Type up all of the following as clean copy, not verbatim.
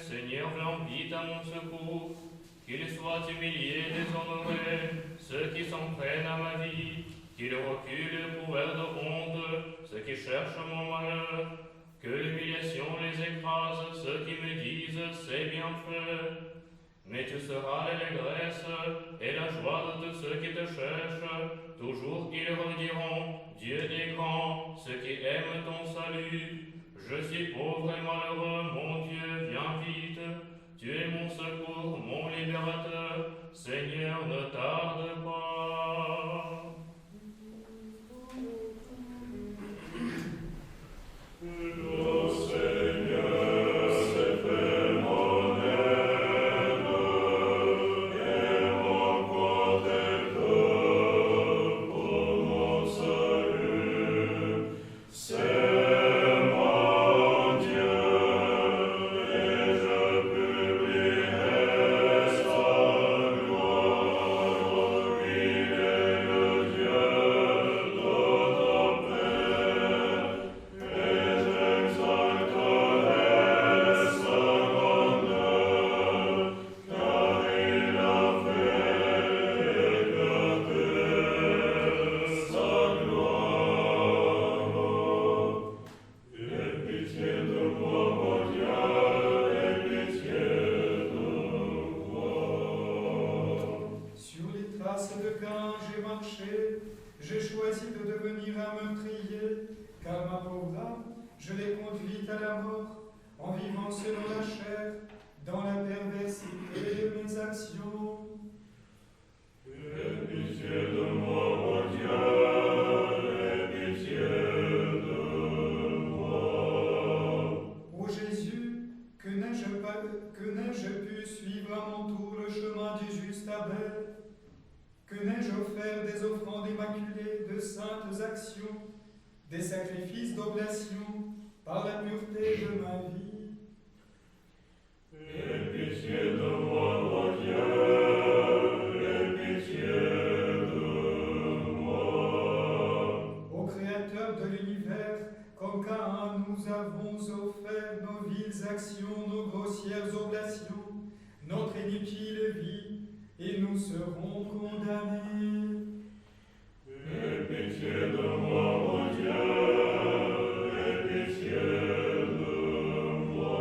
Seigneur, viens vite à mon secours. Qu'ils soient humiliés, déshonorés, ceux qui s'en prennent à ma vie, qu'ils reculent couverts de honte, ceux qui cherchent mon malheur, que l'humiliation les écrase, ceux qui me disent c'est bien fait. Mais tu seras l'allégresse et la joie de tous ceux qui te cherchent, toujours ils rediront, Dieu est grand, ceux qui aiment ton salut. Je suis pauvre et malheureux, mon Dieu, viens vite. Tu es mon secours, mon libérateur, Seigneur, ne tarde pas. Le Seigneur s'est fait mon aide et mon protecteur pour mon salut. C'est mon Dieu et je publierai sa gloire. Il est le Dieu de notre Père. Et j'exalterai sa grandeur, car il a fait éclater sa gloire. Aie pitié de moi, mon Dieu, aie pitié de moi. Sur les traces de Caïn j'ai marché, j'ai choisi de devenir un meurtrier, car ma pauvre âme, je l'ai conduite à la mort, en vivant selon la chair, dans la perversité de mes actions. Aie pitié de moi, mon Dieu, aie pitié de moi. Ô Jésus, que n'ai-je pu suivre à mon tour le chemin du juste Abel? Que n'ai-je offert des offrandes immaculées, de saintes actions, des sacrifices d'oblation, par la pureté de ma vie? Aie pitié de moi, mon Dieu, aie pitié de moi. Ô Créateur de l'univers, comme Caïn, nous avons offert nos viles actions, nos grossières oblations, notre inutile vie, et nous serons condamnés. Aie pitié de moi, mon Dieu, aie pitié de moi.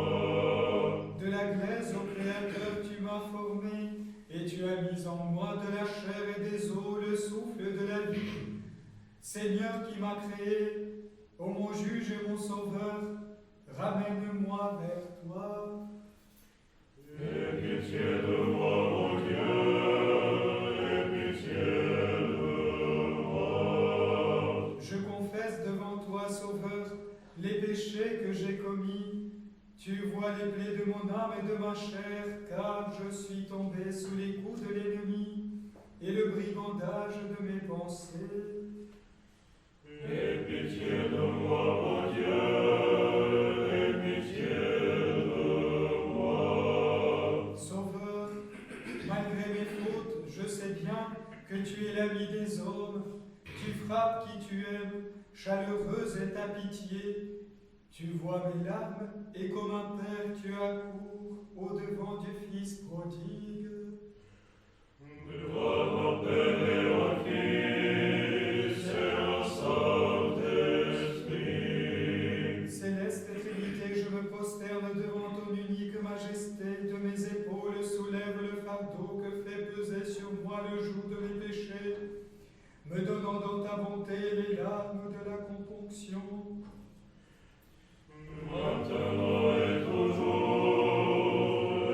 De la glaise, ô Créateur, tu m'as formé, et tu as mis en moi de la chair et des os le souffle de la vie. Seigneur qui m'as créé, ô mon juge et mon sauveur, ramène-moi vers toi. Aie pitié de moi, mon Dieu, aie pitié de moi. Je confesse devant toi, Sauveur, les péchés que j'ai commis. Tu vois les plaies de mon âme et de ma chair, car je suis tombé sous les coups de l'ennemi et le brigandage de mes pensées. Aie pitié de moi, mon Dieu, aie pitié de moi. Sauveur, malgré mes fautes, je sais bien que tu es l'ami des hommes. Tu frappes qui tu aimes, chaleureuse est ta pitié. Tu vois mes larmes, et comme un père tu accours au-devant du Fils prodigue. Devant mon Père et mon Fils et mon Saint-Esprit. Céleste Trinité, je me prosterne devant ton unique majesté. De mes épaules soulève le fardeau que fait peser sur moi le joug de mes péchés, me donnant dans ta bonté les larmes de la componction. Maintenant et toujours,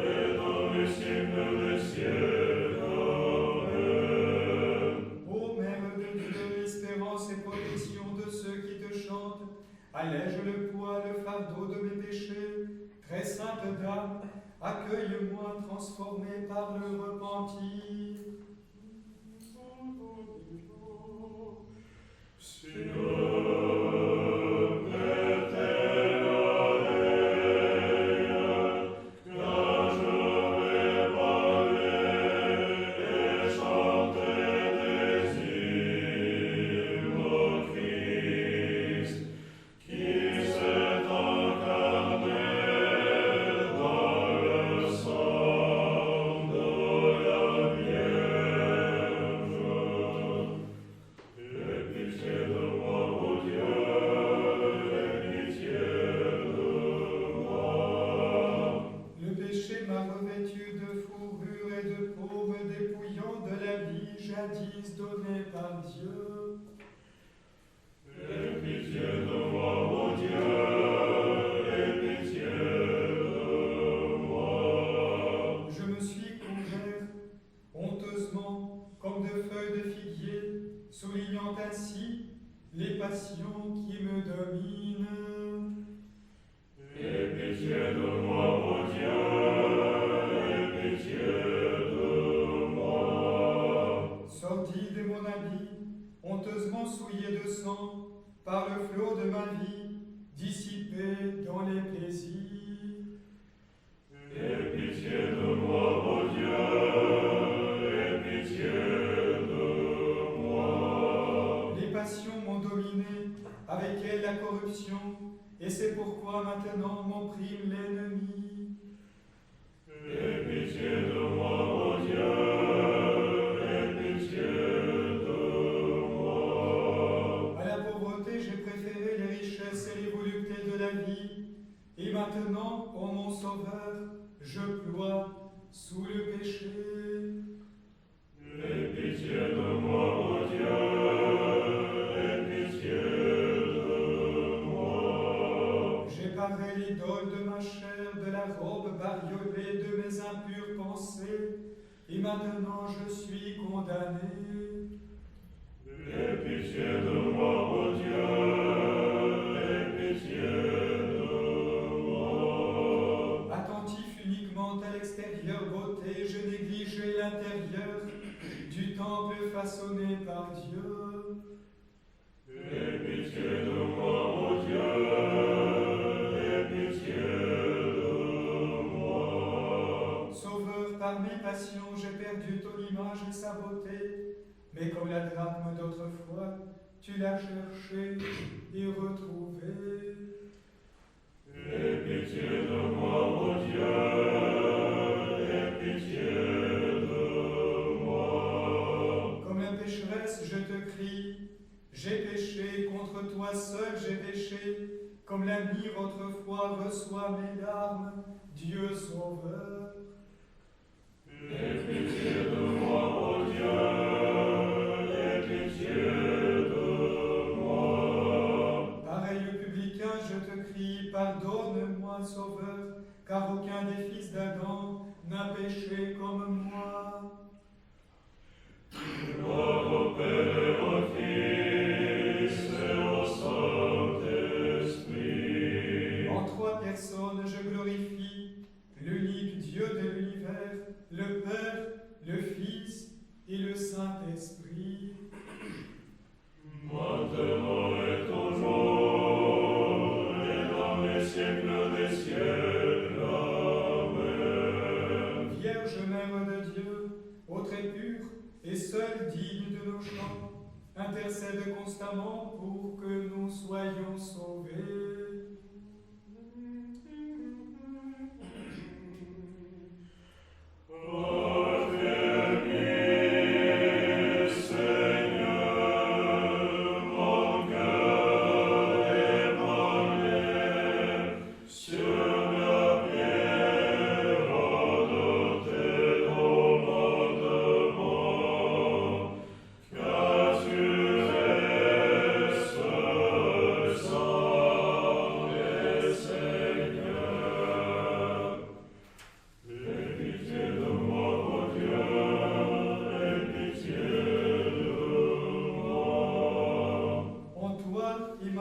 et dans les siècles des siècles. Amen. Ô Mère de Dieu, espérance et protection de ceux qui te chantent, allège le poids, le fardeau de mes péchés. Très sainte Dame, accueille-moi transformé par le repentir. Qui s'est incarné dans les passions qui me dominent. Aie pitié de moi, mon Dieu, aie pitié de moi. Sordide est mon habit, honteusement souillé de sang, par le flot de ma vie, dissipé dans les plaisirs. Aie pitié de moi, mon Dieu, aie pitié de moi. Les passions m'ont dominé, avec elles la corruption, et c'est pourquoi maintenant m'opprime l'ennemi. Aie pitié de moi, mon Dieu, aie pitié de moi. À la pauvreté, j'ai préféré les richesses et les voluptés de la vie, et maintenant, ô mon Sauveur, je ploie sous le péché. Aie pitié de moi, mon Dieu, aie pitié de moi. J'ai paré l'idole de ma chair, de la robe bariolée de mes impures pensées, et maintenant je suis condamné. Aie pitié de moi, mon Dieu, aie pitié de moi. Attentif uniquement à l'extérieure beauté, je négligeais l'intérieur du temple façonné par Dieu. Aie pitié de moi, mon Dieu, aie pitié de moi. Sauveur, par mes passions, j'ai perdu ton image et sa beauté, mais comme la drachme d'autrefois, tu l'as cherchée et retrouvée. Aie pitié de moi, mon Dieu, aie pitié de moi. Comme la pécheresse, je te crie, j'ai péché, contre toi seul j'ai péché, comme la myrrhe autrefois reçoit mes larmes, Dieu sauveur. Aie pitié de moi, mon Dieu, aie pitié de moi. Pareil au publicain, je te crie, pardonne-moi, Sauveur, car aucun des fils d'Adam n'a péché comme moi. Gloire au Père et au Fils et au Saint-Esprit. En trois personnes, je glorifie l'unique Dieu de l'univers, le Père, le Fils et le Saint-Esprit. Maintenant et toujours, et dans les siècles des siècles. Amen. Vierge Mère de Dieu, ô très pure et seule digne de nos chants, intercède constamment pour que nous soyons sauvés.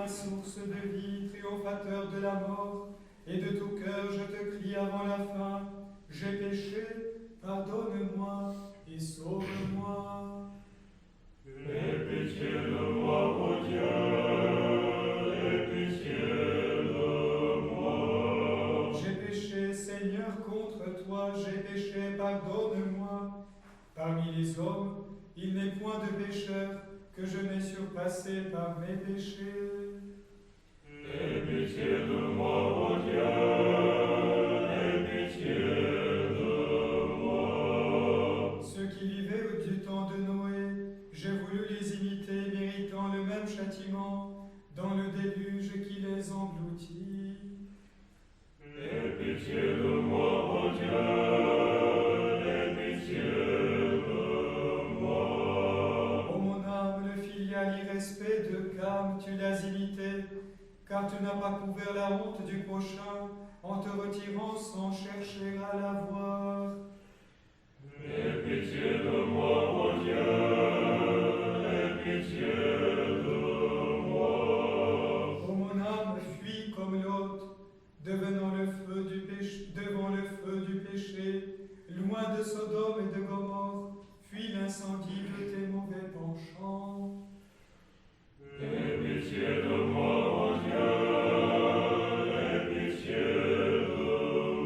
Source de vie, triomphateur de la mort, et de tout cœur je te crie avant la fin, j'ai péché, pardonne-moi et sauve-moi. Aie pitié de moi, mon Dieu, aie pitié de moi. J'ai péché, Seigneur, contre toi, j'ai péché, pardonne-moi. Parmi les hommes, il n'est point de pécheur que je n'ai surpassé par mes péchés. Aie pitié de moi, mon Dieu, aie pitié de moi. Ceux qui vivaient du temps de Noé, j'ai voulu les imiter, méritant le même châtiment, dans le déluge qui les engloutit. Aie pitié de moi, mon Dieu, aie pitié de moi. Ô mon âme, le filial irrespect de Cam, tu l'as imité, car tu n'as pas couvert la honte du prochain en te retirant sans chercher à la voir. Aie pitié de moi, mon Dieu, aie pitié de l'incendie de tes mauvais penchants. Aie pitié de moi, ô Dieu, aie pitié de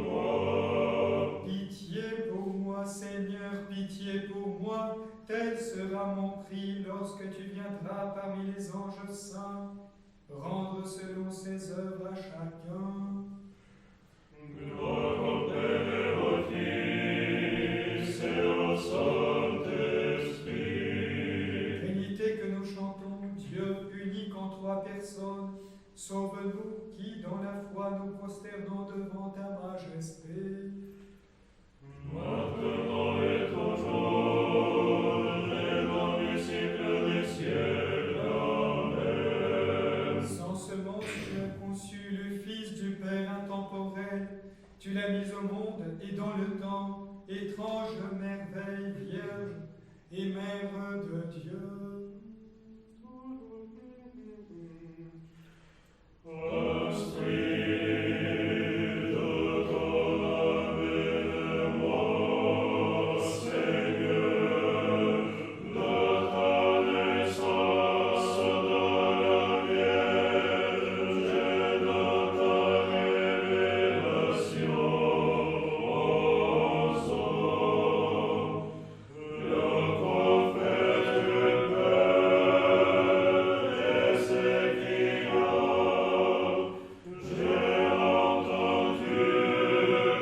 moi. Pitié pour moi, Seigneur, pitié pour moi, tel sera mon prix lorsque tu viendras parmi les anges saints, rendre selon ses œuvres à chacun. Gloire au Père et au Fils et au Saint-Esprit. Trinité que nous chantons, Dieu unique en trois personnes, sauve-nous qui dans la foi nous prosternons devant ta majesté. Maintenant et toujours, et dans les siècles des siècles. Amen. Sans semence, tu as conçu le Fils du Père intemporel, tu l'as mis au monde et dans le temps, étrange merveille vierge et mère de Dieu. Instruis de ton avènement, Seigneur, de ta naissance dans la Vierge et de ta révélation aux hommes. Le prophète du Père Ézéchias, j'ai entendu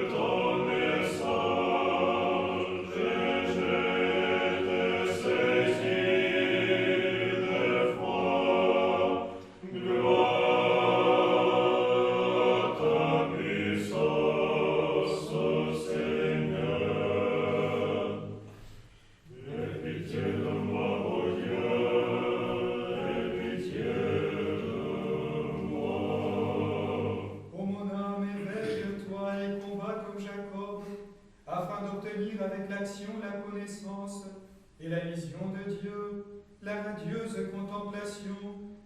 ton message et j'ai été saisi d'effroi. Gloire à ta puissance, Seigneur. Aie pitié de moi, ô Dieu, aie pitié de moi. Ô mon âme, éveille-toi et combat comme Jacob, afin d'obtenir avec l'action la connaissance et la vision de Dieu, la radieuse contemplation,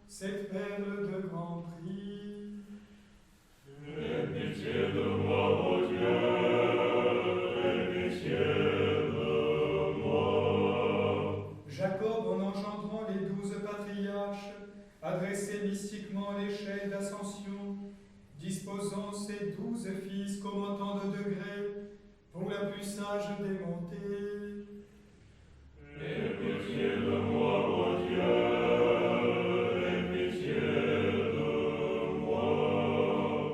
cette perle de grand prix. Aie pitié de moi, ô Dieu, aie pitié de moi. Jacob, en engendrant les 12 patriarches, adressait mystiquement l'échelle d'ascension, disposant ses 12 fils comme autant de degrés pour la plus sage des montées. Aie pitié de moi, ô Dieu, aie pitié de moi.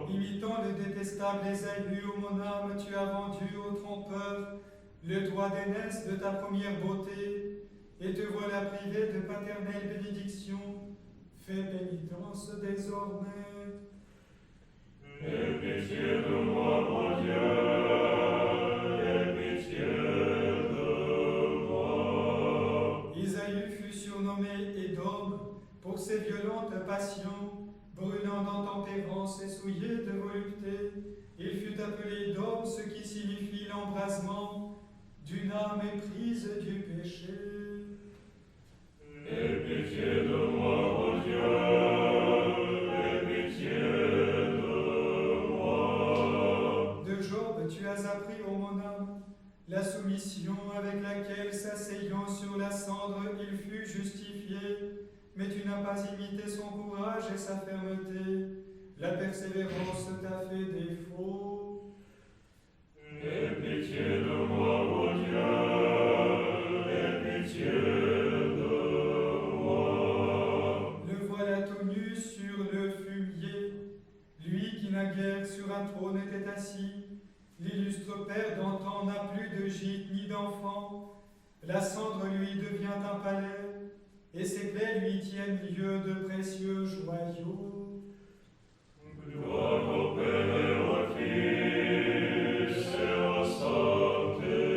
Imitant le détestable Ésaü, ô mon âme, tu as vendu au trompeur le doigt d'aînesse de ta première beauté, et te voilà privé de paternelle bénédiction. Fais pénitence désormais. Aie pitié de moi, ô Dieu, aie pitié de moi. Isaïe fut surnommé Édom pour ses violentes passions, brûlant dans tempérance et souillé de volupté. Il fut appelé Édom, ce qui signifie l'embrasement d'une âme éprise du péché. Aie pitié de moi, ô Dieu, aie pitié de moi. De Job, tu as appris, ô mon âme, la soumission avec laquelle, s'asseyant sur la cendre, il fut justifié, mais tu n'as pas imité son courage et sa fermeté. La persévérance t'a fait défaut. Aie pitié de moi, ô Dieu, aie pitié de moi. Le voilà tout nu sur le fumier, lui qui naguère sur un trône était assis. L'illustre père d'antan n'a plus de gîte ni d'enfant. La cendre lui devient un palais, et ses plaies lui tiennent lieu de précieux joyaux. Gloire au Père et au Fils et au Saint-Esprit.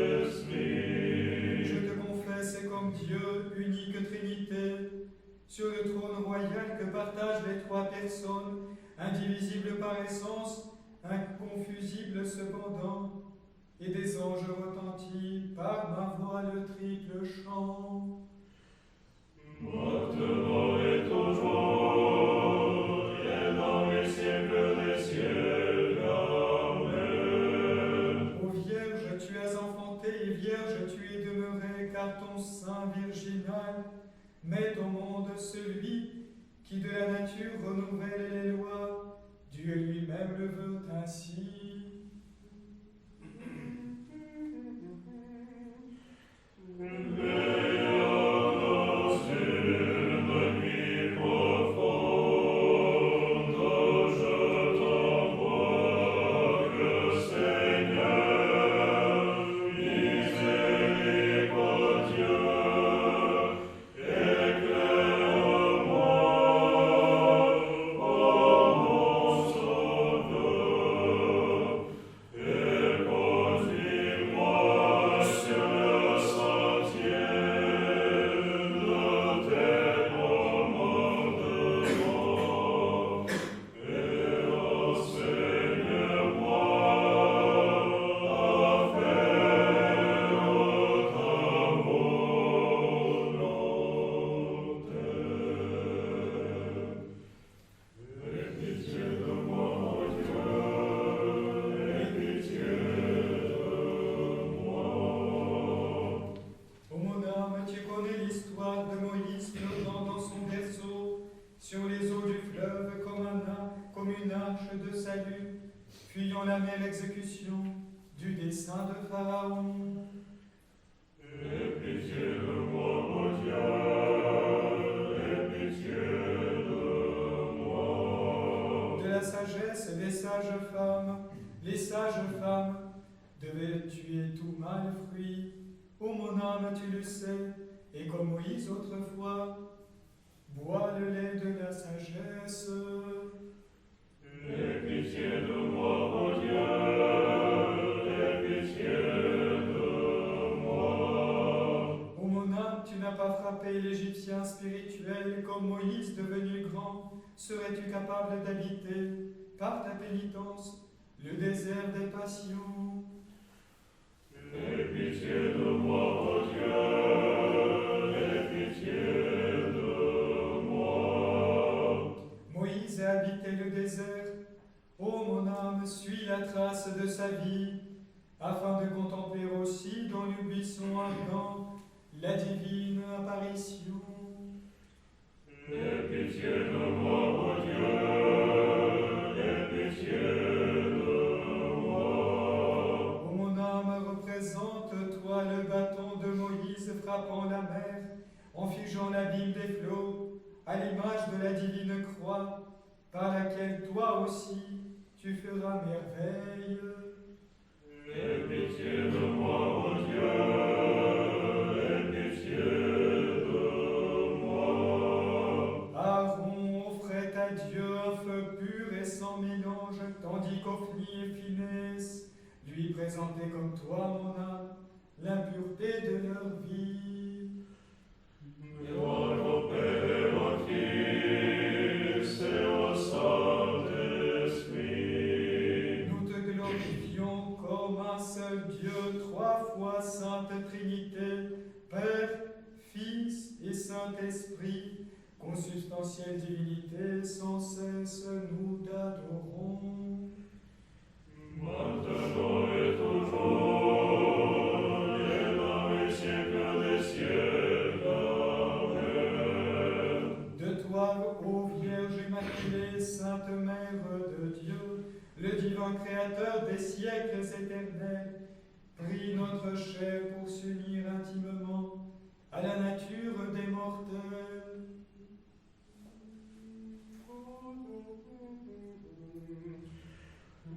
Je te confesse comme Dieu, unique Trinité, sur le trône royal que partagent les trois personnes, indivisibles par essence, inconfusibles cependant, et des anges retentis par ma voix le triple chant. Maintenant et toujours, et dans les siècles des siècles. Amen. Ô Vierge, tu as enfanté, et Vierge, tu es demeurée, car ton met au monde celui qui de la nature renouvelle les lois. Dieu lui-même le veut ainsi. De salut, fuyant la même exécution du dessein de Pharaon. Aie pitié de moi, mon Dieu, aie pitié de moi. De la sagesse des sages femmes, les sages femmes devaient tuer tout mâle fruit. Ô mon âme, tu le sais, et comme Moïse autrefois, bois le lait de la sagesse. Aie pitié de moi, mon Dieu, aie pitié de moi. Ô mon âme, tu n'as pas frappé l'Égyptien spirituel comme Moïse devenu grand. Serais-tu capable d'habiter, par ta pénitence, le désert des passions? Aie pitié de moi, mon Dieu, aie pitié de moi. Moïse a habité le désert. Ô mon âme, suis la trace de sa vie, afin de contempler aussi dans le buisson ardent la divine apparition. Aie pitié de moi, mon Dieu, aie pitié de moi. Ô mon âme, représente-toi le bâton de Moïse frappant la mer, en figeant l'abîme des flots, à l'image de la divine croix, par laquelle toi aussi tu feras merveille. Aie pitié de moi, mon Dieu, aie pitié de moi. Aaron offrait à Dieu un feu pur et sans mélange, tandis qu'Ophni et Phinès lui présentaient comme toi, mon âme, l'impureté de leur vie. Gloire au Père, au Fils et au Saint-Esprit. Nous te glorifions comme un seul Dieu, trois fois Sainte Trinité, Père, Fils et Saint-Esprit, consubstantielle divinité, sans cesse nous t'adorons. Maintenant et toujours, et dans les siècles des siècles. Amen. De toi, ô Vierge Immaculée, Sainte Mère de Dieu, le divin Créateur des siècles éternels, prie notre chair pour s'unir intimement à la nature des mortels.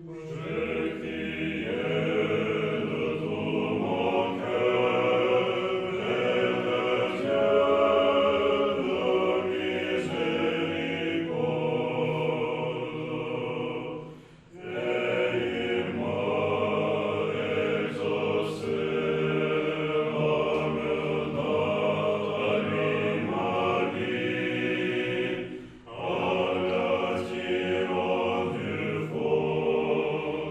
Je criais de tout mon cœur vers le Dieu de miséricorde, et il m'a exaucé, m'amena à lui ma vie, en l'attirant du fond.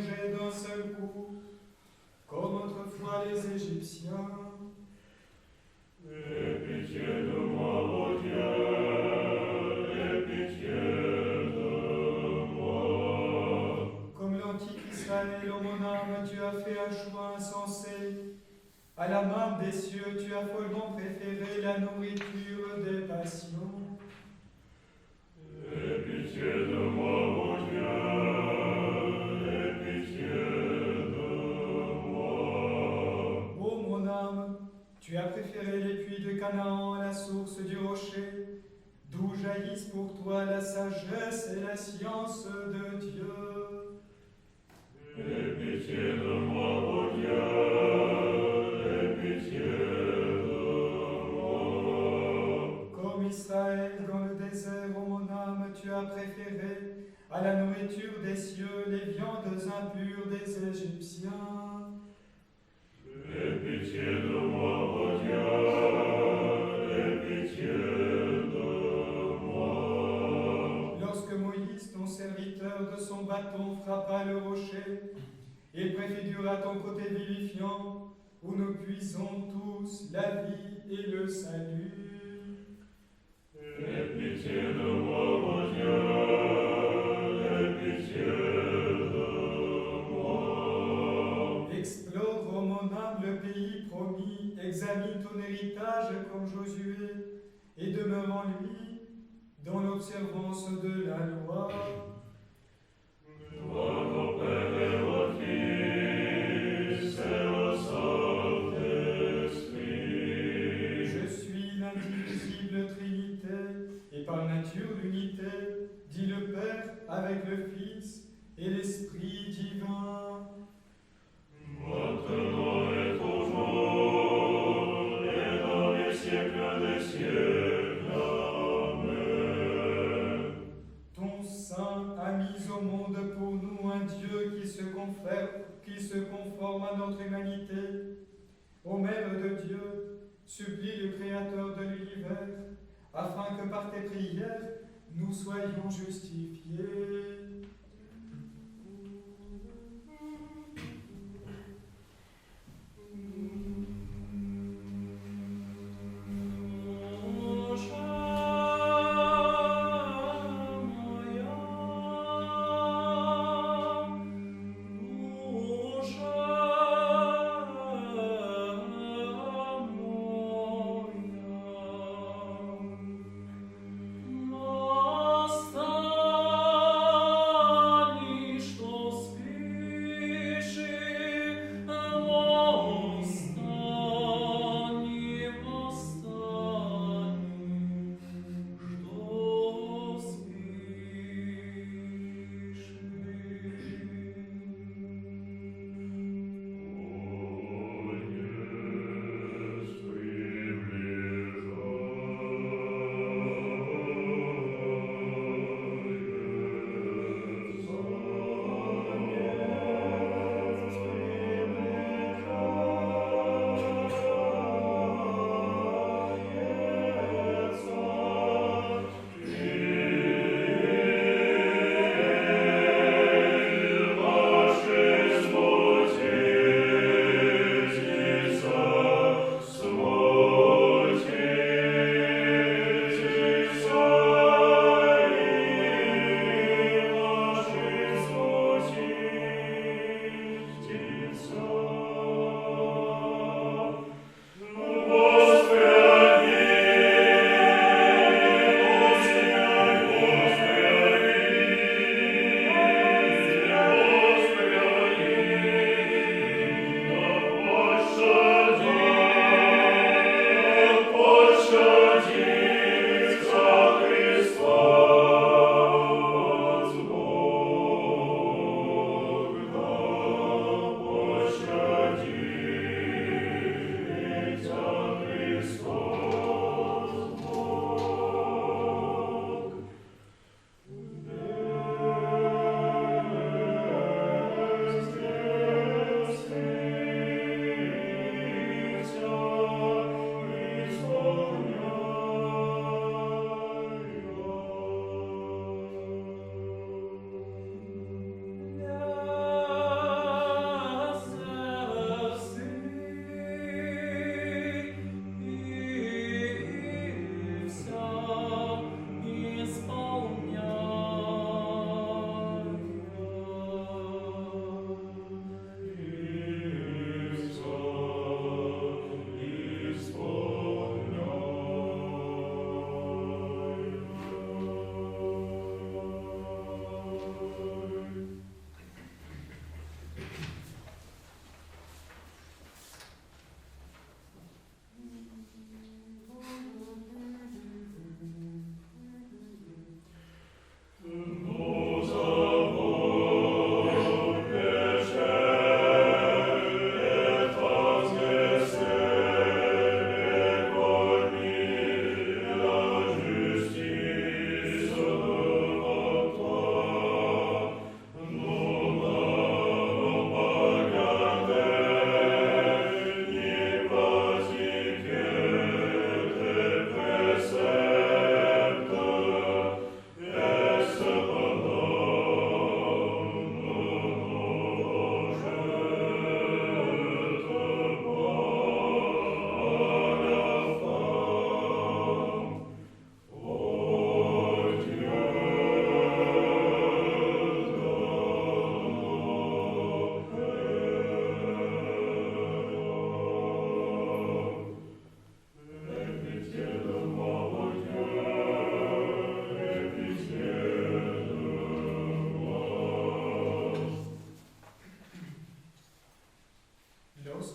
manger d'un seul coup, comme autrefois les Égyptiens. Aie pitié de moi, ô Dieu, aie pitié de moi. Comme l'antique Israël, ô mon âme, tu as fait un choix insensé. À la main des cieux, tu as follement préféré la nourriture des passions. Aie pitié de moi, ô Dieu, aie pitié de moi. Ô mon âme, tu as préféré les puits de Canaan à la source du rocher, d'où jaillissent pour toi la sagesse et la science de Dieu. Aie pitié de moi, ô Dieu, aie pitié de moi. Comme Israël dans le désert, ô mon âme, tu as préféré à la nourriture des cieux les viandes impures des Égyptiens. Aie pitié de moi, ô Dieu, aie pitié de moi. Lorsque Moïse, ton serviteur, de son bâton frappa le rocher et préfigura ton côté vivifiant, où nous puisons tous la vie et le salut. Aie pitié de moi, ô Dieu, aie pitié de moi. Explore, ô mon âme, le pays promis, examine ton héritage comme Josué, et demeure en lui dans l'observance de la loi. Gloire au Père et au Fils et au Saint-Esprit. Je suis l'indivisible Trinité, et par nature l'unité, dit le Père avec le Fils et l'Esprit divin. Maintenant et toujours, et dans les siècles des siècles. Amen. Ton Saint a mis au monde pour nous un Dieu qui se conforme à notre humanité. Ô Mère de Dieu, supplie le Créateur de l'univers, afin que par tes prières, nous soyons justifiés. Nostra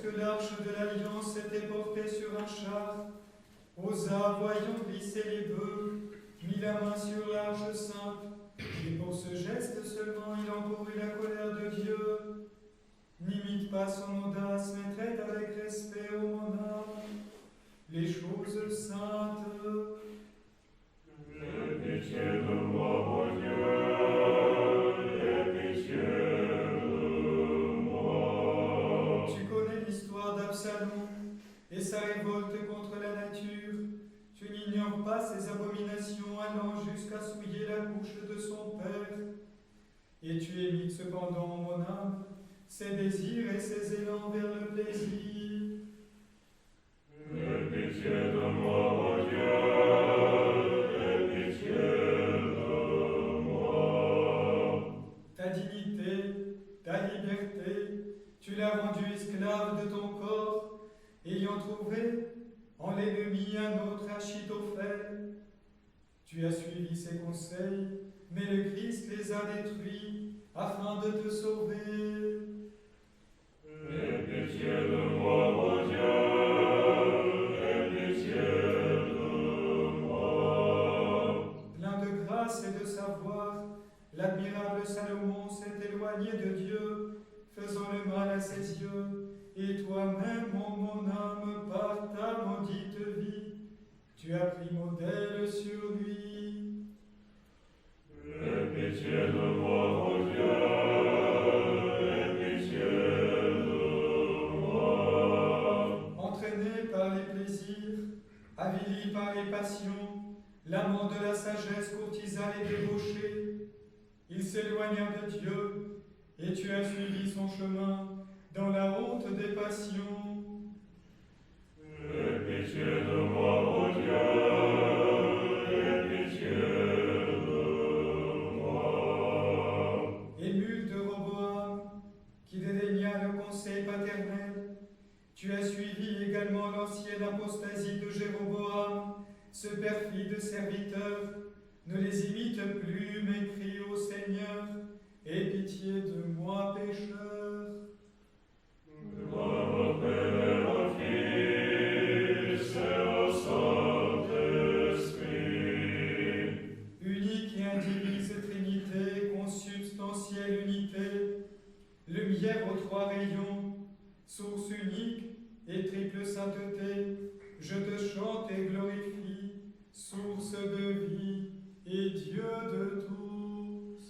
lorsque l'arche de l'Alliance était portée sur un char, Osa, voyant glisser les bœufs, mit la main sur l'arche sainte, et pour ce geste seulement il encourut la colère de Dieu. N'imite pas son audace, mais traite avec respect au monarque les choses saintes. Aie pitié de moi, mon Dieu, aie pitié de moi. Tu connais l'histoire d'Absalom et sa révolte contre la nature. Tu n'ignores pas ses abominations allant jusqu'à souiller la bouche de son père. Et tu émites cependant, mon âme, ses désirs et ses élans vers le plaisir. Aie pitié de moi, mon Dieu, aie pitié de moi. Ta dignité, ta liberté, tu l'as rendu esclave de ton corps, ayant trouvé en l'ennemi un autre Achitophel. Tu as suivi ses conseils, mais le Christ les a détruits afin de te sauver. Aie pitié de moi, mon Dieu, aie pitié de moi. Plein de grâce et de savoir, l'admirable Salomon s'est éloigné de Dieu, faisant le mal à ses yeux. Et toi-même, mon âme, par ta maudite vie, tu as pris modèle sur lui. Aie pitié de moi, mon Dieu, aie pitié de moi. Entraîné par les plaisirs, avili par les passions, l'amant de la sagesse courtisa les débauchés. Il s'éloigna de Dieu, et tu as suivi son chemin dans la honte des passions. Aie pitié de moi, mon Dieu, aie pitié de moi. Émule de Roboam, qui dédaigna le conseil paternel, tu as suivi également l'ancienne apostasie de Jéroboam, ce perfide serviteur. Ne les imite plus, mais crie au Seigneur, aie pitié de moi, pécheur. Gloire au Père et au Fils et au Saint-Esprit. Unique et indivise Trinité, consubstantielle unité, lumière aux trois rayons, source unique et triple sainteté, je te chante et glorifie, source de vie et Dieu de tous.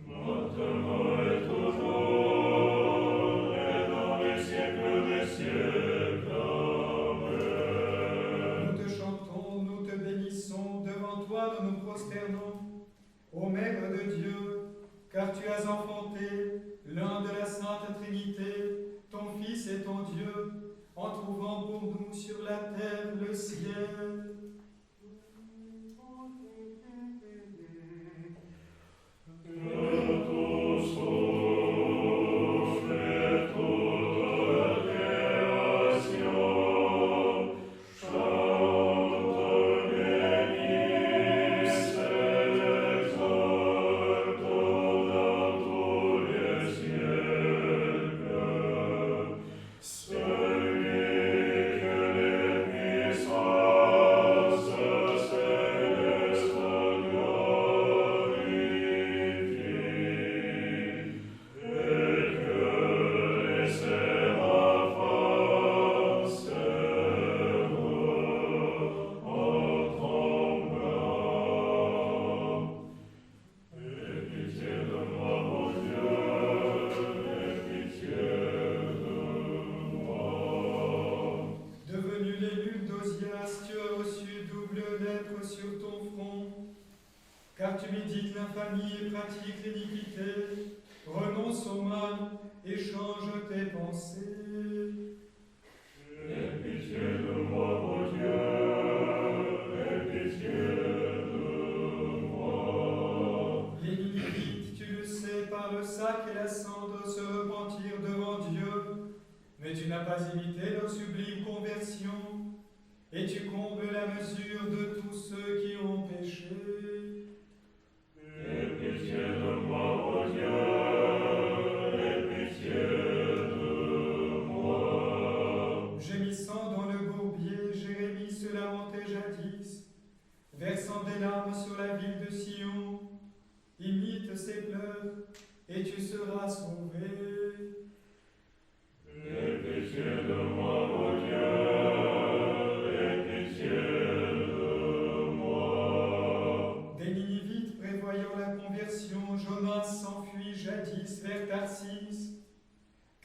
Maintenant et toujours, et dans les siècles des siècles. Amen. Nous te chantons, nous te bénissons, devant toi nous nous prosternons. Ô Mère de Dieu, car tu as enfanté l'un de la Sainte Trinité, ton Fils et ton Dieu, en trouvant pour nous sur la terre le ciel. Car tu médites l'infamie et pratiques l'iniquité, renonce au mal et change tes pensées. Aie pitié de moi, mon Dieu, aie pitié de moi. Les Ninivites, tu le sais, par le sac et la cendre se repentirent devant Dieu, mais tu n'as pas imité leur sublime conversion, et tu combles la mesure de tous ceux qui ont péché. Aie pitié de moi, mon Dieu, aie pitié de moi.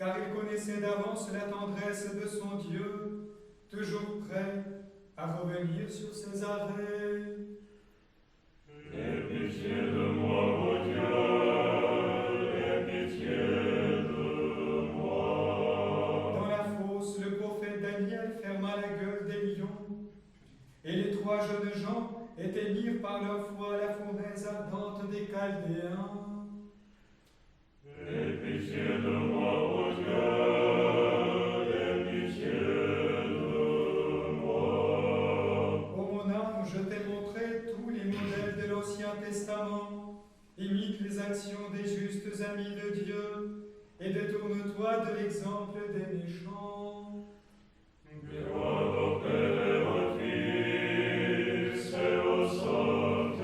car il connaissait d'avance la tendresse de son Dieu, toujours prêt à revenir sur ses arrêts. Aie pitié de moi, ô Dieu, aie pitié de moi. Dans la fosse, le prophète Daniel ferma la gueule des lions, et les 3 jeunes gens éteignirent par leur foi la fournaise ardente des Chaldéens. Aie pitié de moi, ô Dieu, aie pitié de moi. Ô mon âme, je t'ai montré tous les modèles de l'Ancien Testament. Imite les actions des justes amis de Dieu et détourne-toi de l'exemple des méchants. Gloire au Père et au Fils et au Saint-Esprit.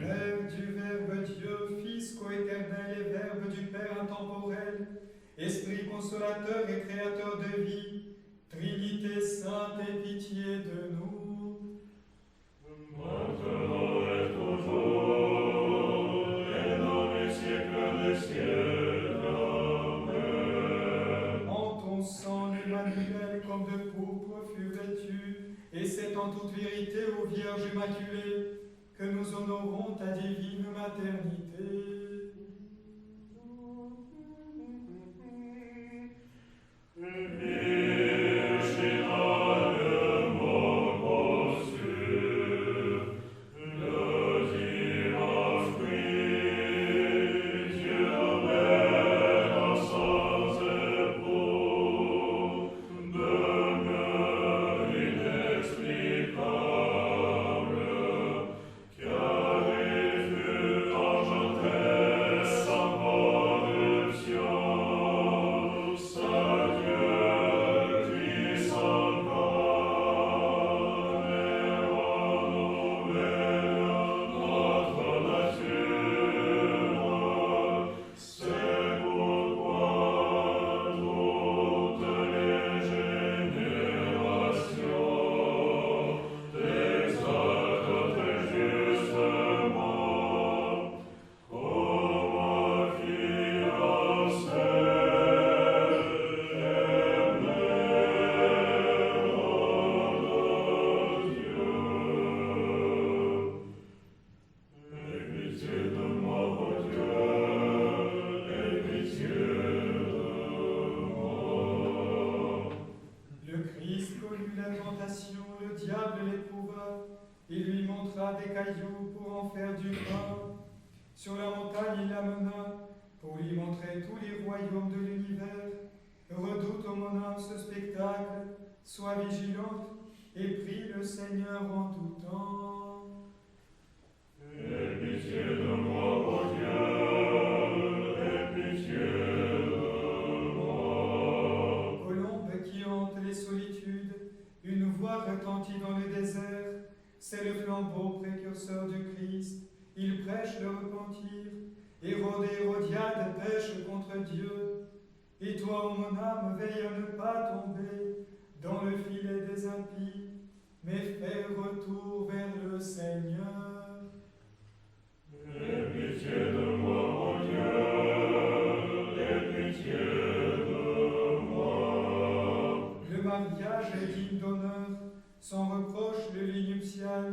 Père du Verbe Dieu, Fils coéternel et Verbe du Père intemporel, Esprit consolateur et créateur de vie, Trinité sainte et pitié de nous. Maintenant et toujours, et dans les siècles des siècles. Amen. En ton sang, l'Emmanuel, comme de pourpre fut vêtu, et c'est en toute vérité, ô Vierge Immaculée, que nous honorons ta divine maternité. Des cailloux pour en faire du pain. Sur la montagne, il l'amena pour lui montrer tous les royaumes de l'univers. Redoute, ô mon âme, ce spectacle, sois vigilante et prie le Seigneur en tout temps. Aie pitié de moi, ô Dieu, aie pitié de moi. Colombe qui hante les solitudes, une voix retentit dans le désert. C'est le flambeau précurseur du Christ, il prêche le repentir. Hérode et Hérodiade pêchent contre Dieu. Et toi, ô mon âme, veille à ne pas tomber dans le filet des impies, mais fais retour vers le Seigneur. Aie pitié de moi, ô Dieu, aie pitié de moi. Le mariage est digne d'honneur, sans reproche le lit nuptial,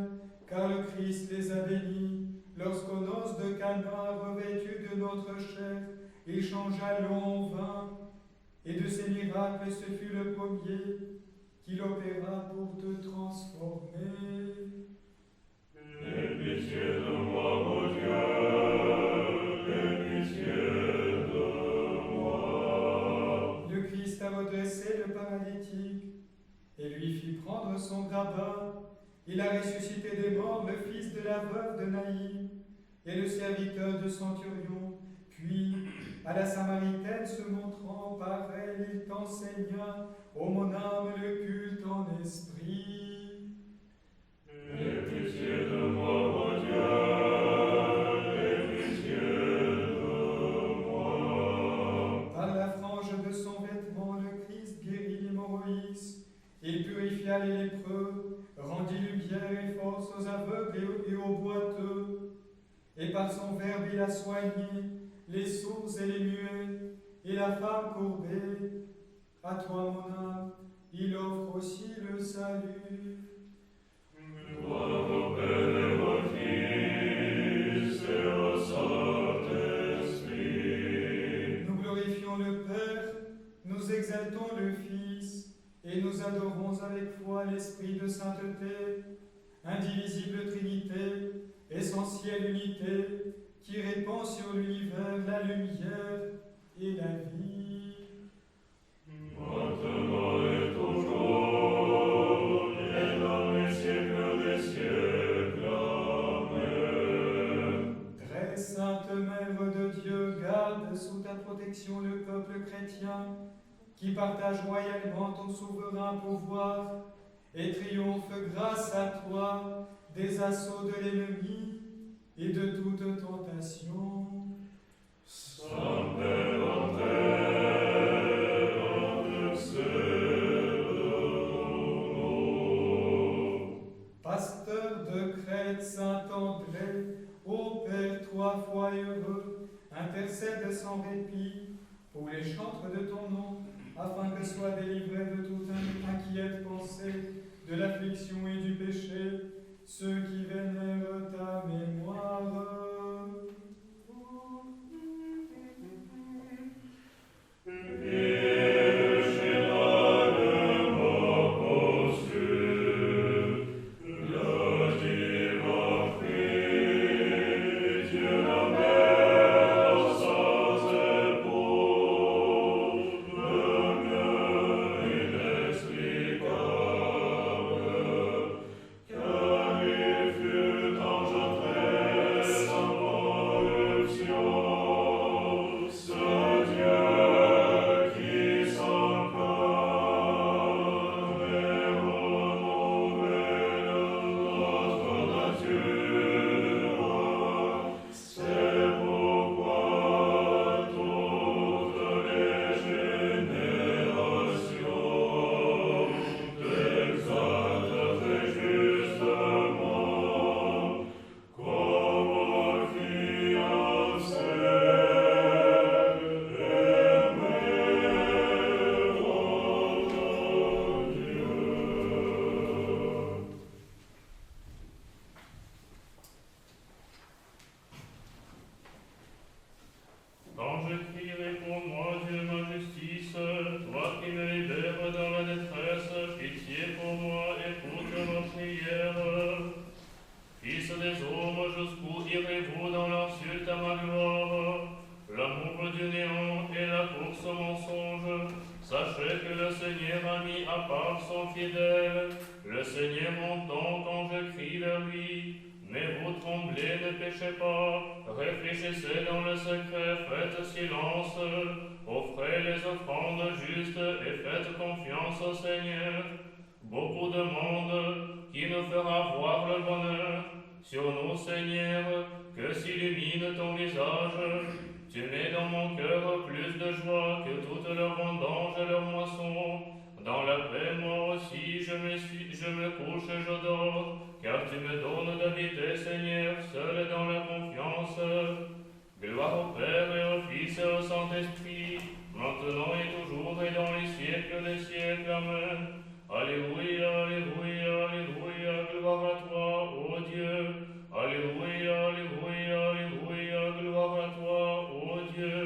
car le Christ les a bénis. Lorsqu'aux noces de Cana, revêtu de notre chair, il changea l'eau en vin, et de ces miracles ce fut le premier qu'il opéra pour te transformer. Aie pitié de moi, ô Dieu, aie pitié de moi. Le Christ a redressé le paralytique et lui fit prendre son grabat. Il a ressuscité des morts le fils de la veuve de Naïm et le serviteur de Centurion. Puis, à la Samaritaine se montrant par elle, il t'enseigna, ô mon âme, le culte en esprit. Aie pitié de moi, ô Dieu, aie pitié de moi. Par la frange de son vêtement, le Christ guérit l'hémorroïs. Il purifia les lépreux, rendit lumière et force aux aveugles et aux boiteux. Et par son verbe, il a soigné les sourds et les muets. et la femme courbée. À toi, mon âme, il offre aussi le salut. Gloire au Père et au Fils et au Saint-Esprit. Nous glorifions le Père, nous exaltons le Fils, et nous adorons avec foi l'Esprit de sainteté, indivisible Trinité, essentielle unité, qui répand sur l'univers la lumière et la vie. Maintenant et toujours, et dans les siècles des siècles. Amen. Très sainte Mère de Dieu, garde sous ta protection le peuple chrétien, qui partage royalement ton souverain pouvoir, et triomphe grâce à toi des assauts de l'ennemi et de toute tentation. Saint Père en terre, intercède-nous. Pasteur de Crète, Saint André, ô Père trois fois heureux, intercède sans répit pour les chantres de ton nom, afin que soient délivrés de toute inquiète pensée, de l'affliction et du péché, ceux qui vénèrent ta mémoire. Quand je crierai pour moi, Dieu, ma justice, toi qui me libères dans la détresse, pitié pour moi, écoute ma prière. Fils des hommes, jusqu'où irez-vous dans l'insulte à ma gloire? L'amour du néant et la course au mensonge. Sachez que le Seigneur a mis à part son fidèle. Le Seigneur m'entend quand je crie vers lui. Mais vous tremblez, ne péchez pas, réfléchissez dans le secret, faites silence, offrez les offrandes justes et faites confiance au Seigneur. Beaucoup de monde qui nous fera voir le bonheur. Sur nous, Seigneur, que s'illumine ton visage. Tu mets dans mon cœur plus de joie que toute leur vendange et leur moisson. Dans la paix, moi aussi, je me couche et je dors, car tu me donnes d'habiter, Seigneur, seul dans la confiance. Gloire au Père et au Fils et au Saint-Esprit, maintenant et toujours et dans les siècles des siècles. Amen. Alléluia, alléluia, alléluia, gloire à toi, ô Dieu. Alléluia, alléluia, alléluia, gloire à toi, ô Dieu.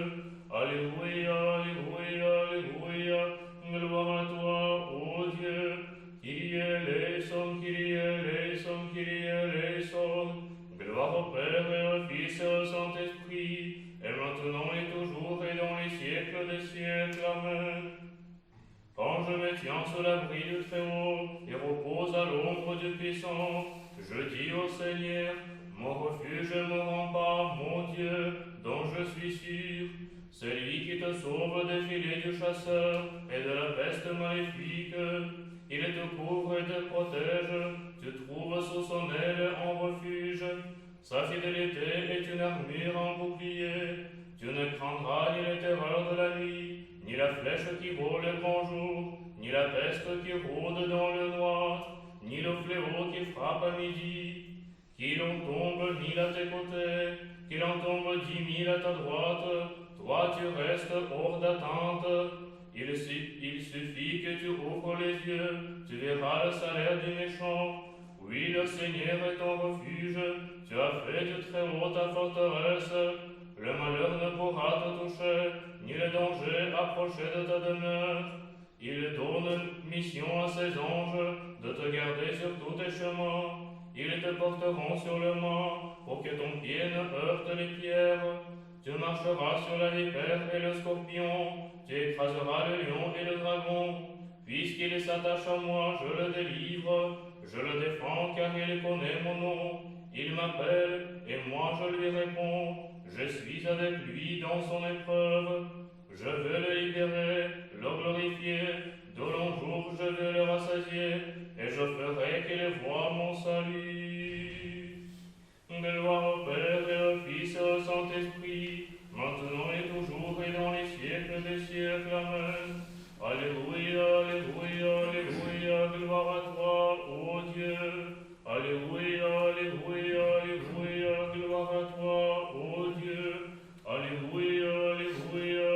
Alléluia, alléluia, alléluia, gloire à toi, ô Dieu. Kyrie eleison, Kyrie eleison, Kyrie eleison. Gloire au Père et au Fils et au Saint-Esprit, et maintenant et toujours et dans les siècles des siècles. Amen. Quand je me tiens sous l'abri du Très-Haut et repose à l'ombre du Puissant, je dis au Seigneur, mon refuge et mon rempart, mon Dieu, dont je suis sûr, celui qui te sauve des filets du chasseur et de la peste maléfique. Il te couvre et te protège, tu trouves sous son aile en refuge. Sa fidélité est une armure en bouclier. Tu ne craindras ni les terreurs de la nuit, ni la flèche qui vole le grand jour, ni la peste qui rôde dans le noir, ni le fléau qui frappe à midi. Qu'il en tombe 1000 à tes côtés, qu'il en tombe 10 000 à ta droite, toi tu restes hors d'atteinte. Il suffit que tu ouvres les yeux, tu verras le salaire du méchant. Oui, le Seigneur est ton refuge, tu as fait de très haut ta forteresse. Le malheur ne pourra te toucher, ni le danger approcher de ta demeure. Il donne mission à ses anges de te garder sur tous tes chemins. Ils te porteront sur le main pour que ton pied ne heurte les pierres. Tu marcheras sur la vipère et le scorpion, tu écraseras le lion et le dragon. Puisqu'il s'attache à moi, je le délivre, je le défends car il connaît mon nom. Il m'appelle et moi je lui réponds, je suis avec lui dans son épreuve. Je veux le libérer, le glorifier, de longs jours je veux le rassasier, et je ferai qu'il voie mon salut. Gloire au Père et au Fils et au Saint-Esprit, maintenant et toujours et dans les siècles des siècles. Amen. Alléluia, alléluia, alléluia, gloire à toi, ô Dieu. Alléluia, alléluia, alléluia, gloire à toi, ô Dieu. Alléluia, alléluia,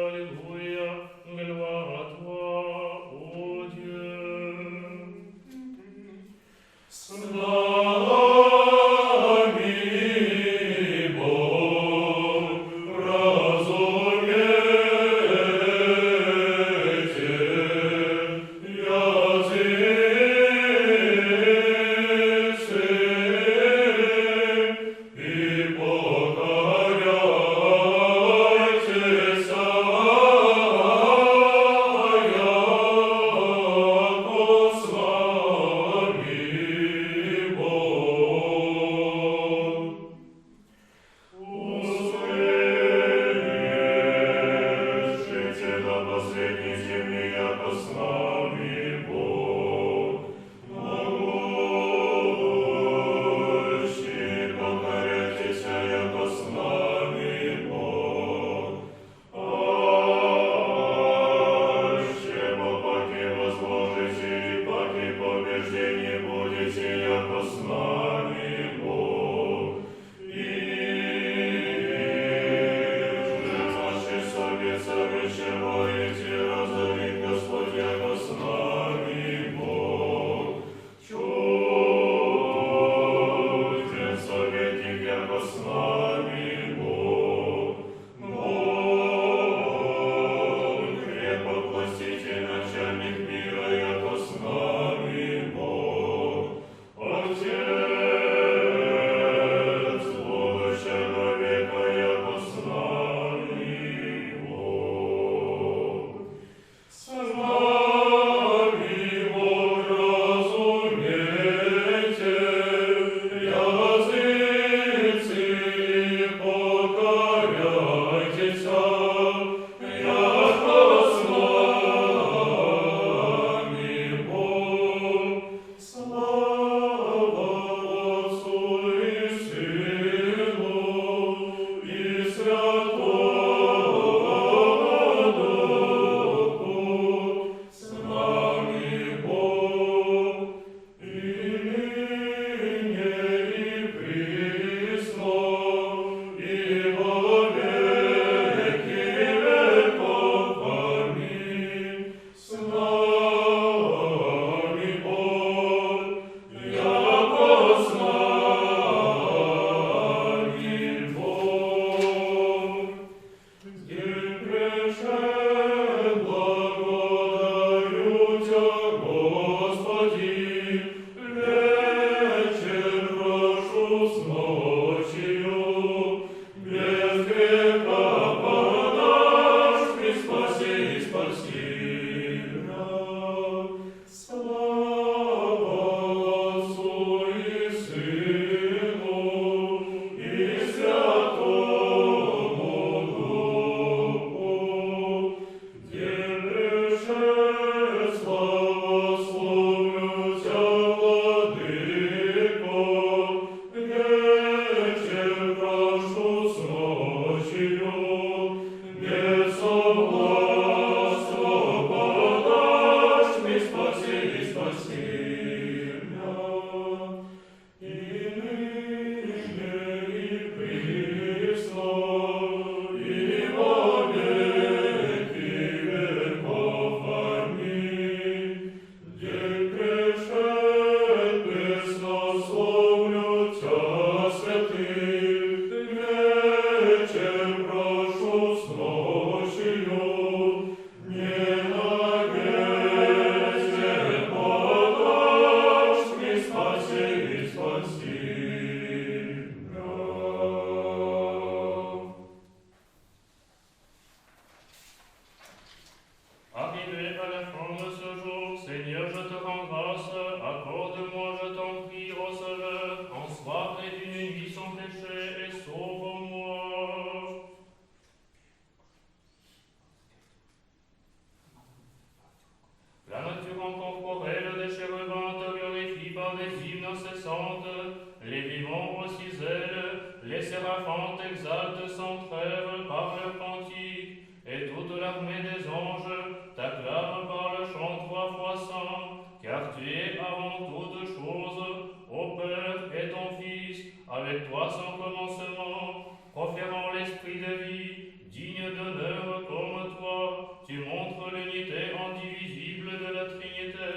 armée des anges t'acclame par le chant 3 fois saint, car tu es avant toutes choses, ô Père et ton Fils, avec toi sans commencement, proférant l'esprit de vie, digne d'honneur comme toi, tu montres l'unité indivisible de la Trinité.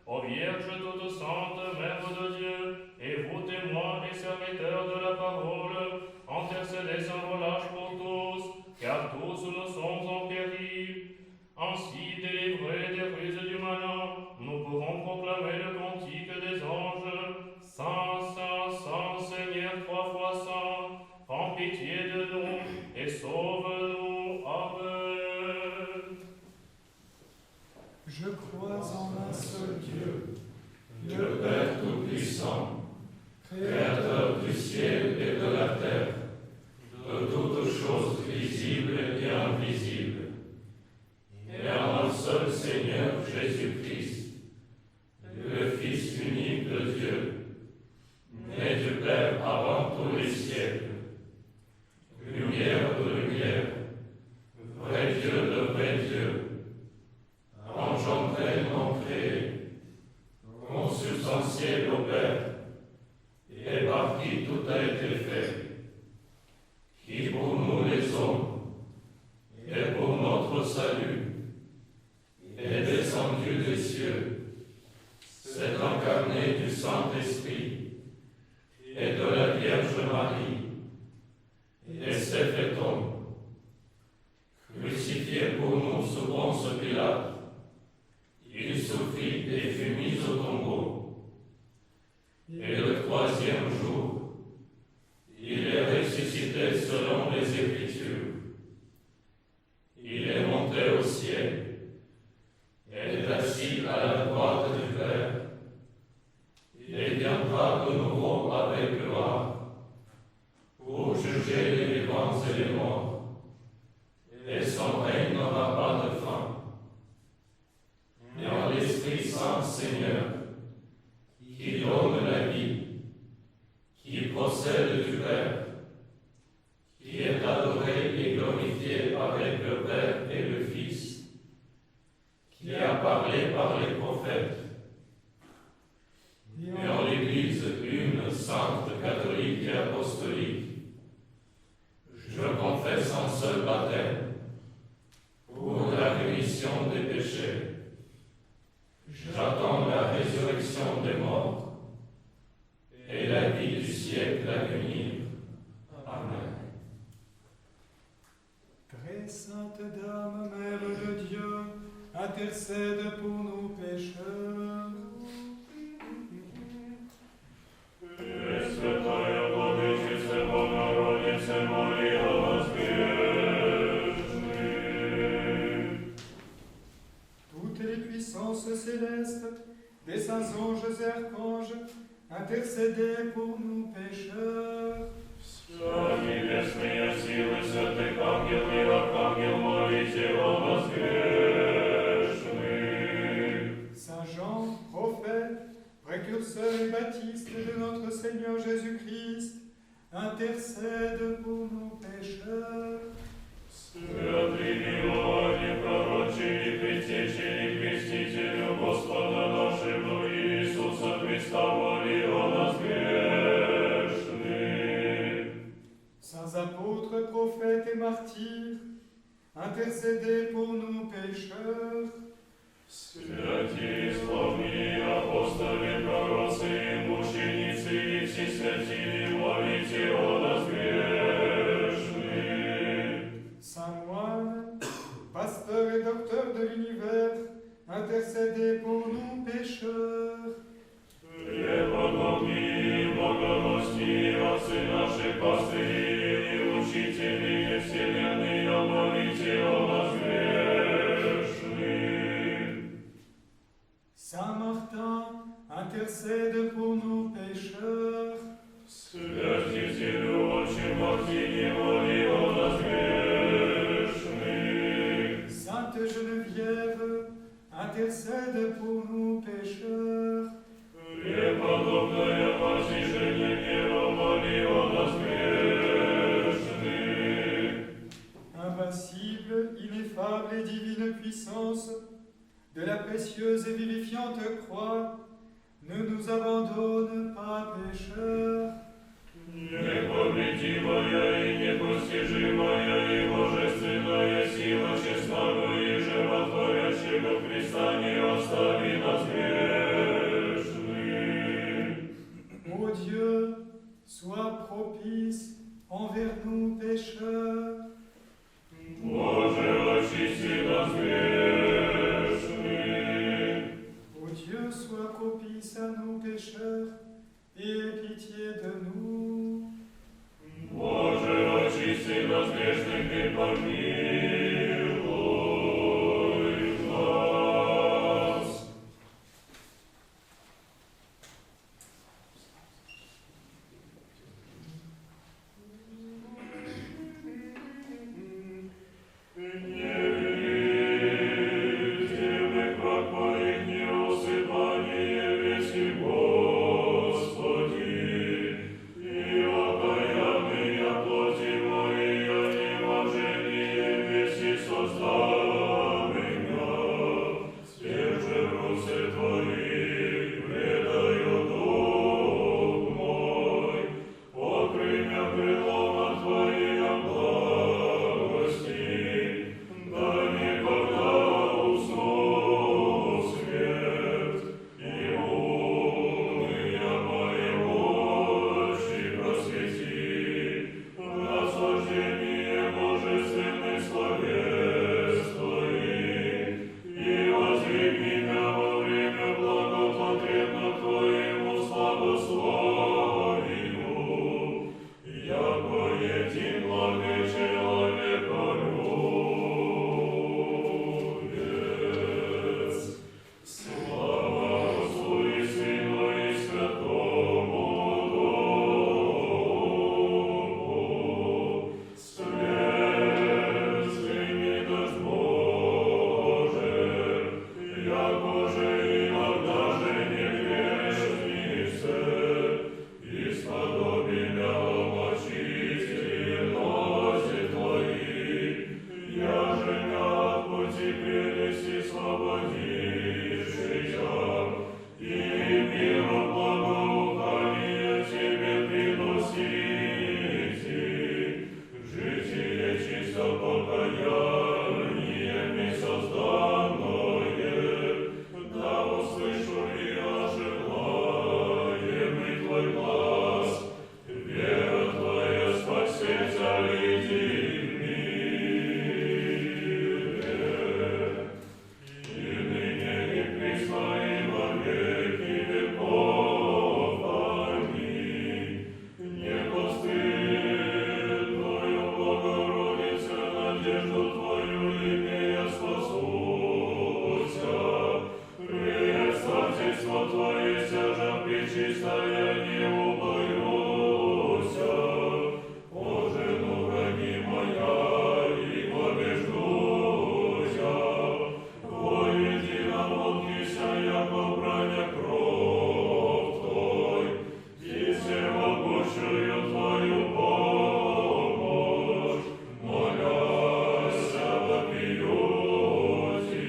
Ô Vierge toute sainte, Mère de Dieu, et vous témoins et serviteurs de la parole, intercédez sans relâche pour tous, car tous nous sommes en péril. Ainsi, délivrés des ruses du malin, nous pourrons proclamer le cantique des anges. Saint, Saint, Saint, Seigneur 3 fois saint, prends pitié de nous et sauve-nous. Amen. Je crois en un seul Dieu, Le Père Tout-Puissant, Créateur du ciel et de la terre, de toutes choses visibles et invisibles, et en un seul Seigneur Jésus-Christ, le Fils unique de Dieu, né du Père avant tous les siècles, lumière de lumière, vrai Dieu de vrai Dieu, engendré non créé, consubstantiel au Père, et par qui tout a été fait, qui pour nous les hommes, et pour notre salut, est descendu des cieux, s'est incarné du Saint-Esprit et de la Vierge Marie, et s'est fait homme, crucifié pour nous sous Ponce Pilate. Il souffrit et fut mis au tombeau. Et le troisième jour, il est ressuscité selon les Écritures. Il est monté au ciel et est assis à la droite du Père. Il viendra de nouveau avec gloire pour juger les vivants et les morts. Et son règne n'aura pas de fin. Et en l'Esprit Saint Seigneur, qui donne la vie, qui procède du Père, qui est adoré et glorifié avec le Père et le Fils, qui a parlé par les prophètes, et en l'Église une, sainte, catholique et apostolique, je confesse un seul baptême pour la rémission des péchés. J'attends la résurrection des morts et la vie du siècle à venir. Amen. Très sainte Dame, Mère de Dieu, intercède pour nous pécheurs. Prесвятая Владычица Богородица, моли о нас грешных. Toutes les puissances célestes, des saints anges et archanges, intercédez pour nous pécheurs. Вся небесные силы, святых ангел и архангел, молите о нас грешных. Saint Jean, prophète, précurseur et baptiste de notre Seigneur Jésus-Christ, intercède pour nos pécheurs. Святый Иоанне, пророче и предтече и крестителю Господа нашего Иисуса Христа, моли о нас грешных. Saints apôtres, prophètes et martyrs, intercédez pour nous pécheurs. Святые, славные апостоли, пророцы и мученицы, и все святые, молите о нас грешных. Saint moine, pasteur et docteur de l'univers, intercédez pour nous pécheurs. Преподобные, богоносные, отцы наши, пастыри и учители вселенной, молите о нас грешных. Saint Martin, intercède pour nous pécheurs. Святителю, отче Мартине, моли о нас грешных. Sainte Geneviève, intercède pour nous pécheurs. Преподобная Мать Женевьева, моли о нас грешных. Invincible, ineffable et divine puissance, de la précieuse et vivifiante croix, ne nous abandonne pas, pécheurs. Непобедимая и непостижимая и божественная сила честного и животворящего Христа не остави нас грешных. Ô Dieu, sois propice envers nous, pécheurs. Боже, очисти нас грешных. Ô Dieu, sois propice à nous, pécheurs, et aie pitié de nous. Боже, очисти нас грешных и помилуй нас. Невидимый крок моих неусыпание веси, Господи, и окаянный я плоти моей, я неможение веси создал меня. Стержи русы Твои, предаю дух мой, покрый меня крылом от Твоей благости, да никогда усну смерть, и уныния мои очи просвети, наслаждение божественной словес Твоих, и воздвигни меня во время благопотребно к Твоему славословию, яко един благий человеколюбец. Слава Отцу и Сыну и Святому Духу. Следствие дождь Боже, яко же иногда же не грешнице, исподоби мя омочительности Твои, я же мя от пути прелести свободишь я, и миром благоухание Тебе приносите, житие чисто покаяниями созданное, да услышу и ожелаемый Твой глаз, вера Твоя спасется лиди в мире. И ныне и присно и во веки веков. Аминь. Непостыдную Богородице, надежду Твою имея спасуся, пред святейство Твое сяжа пречистая не убоюся, ожену враги моя и побеждуся, воедино молкися, яко браня кровь Твой, и всемогущую Твою помощь, моляся вопиюти,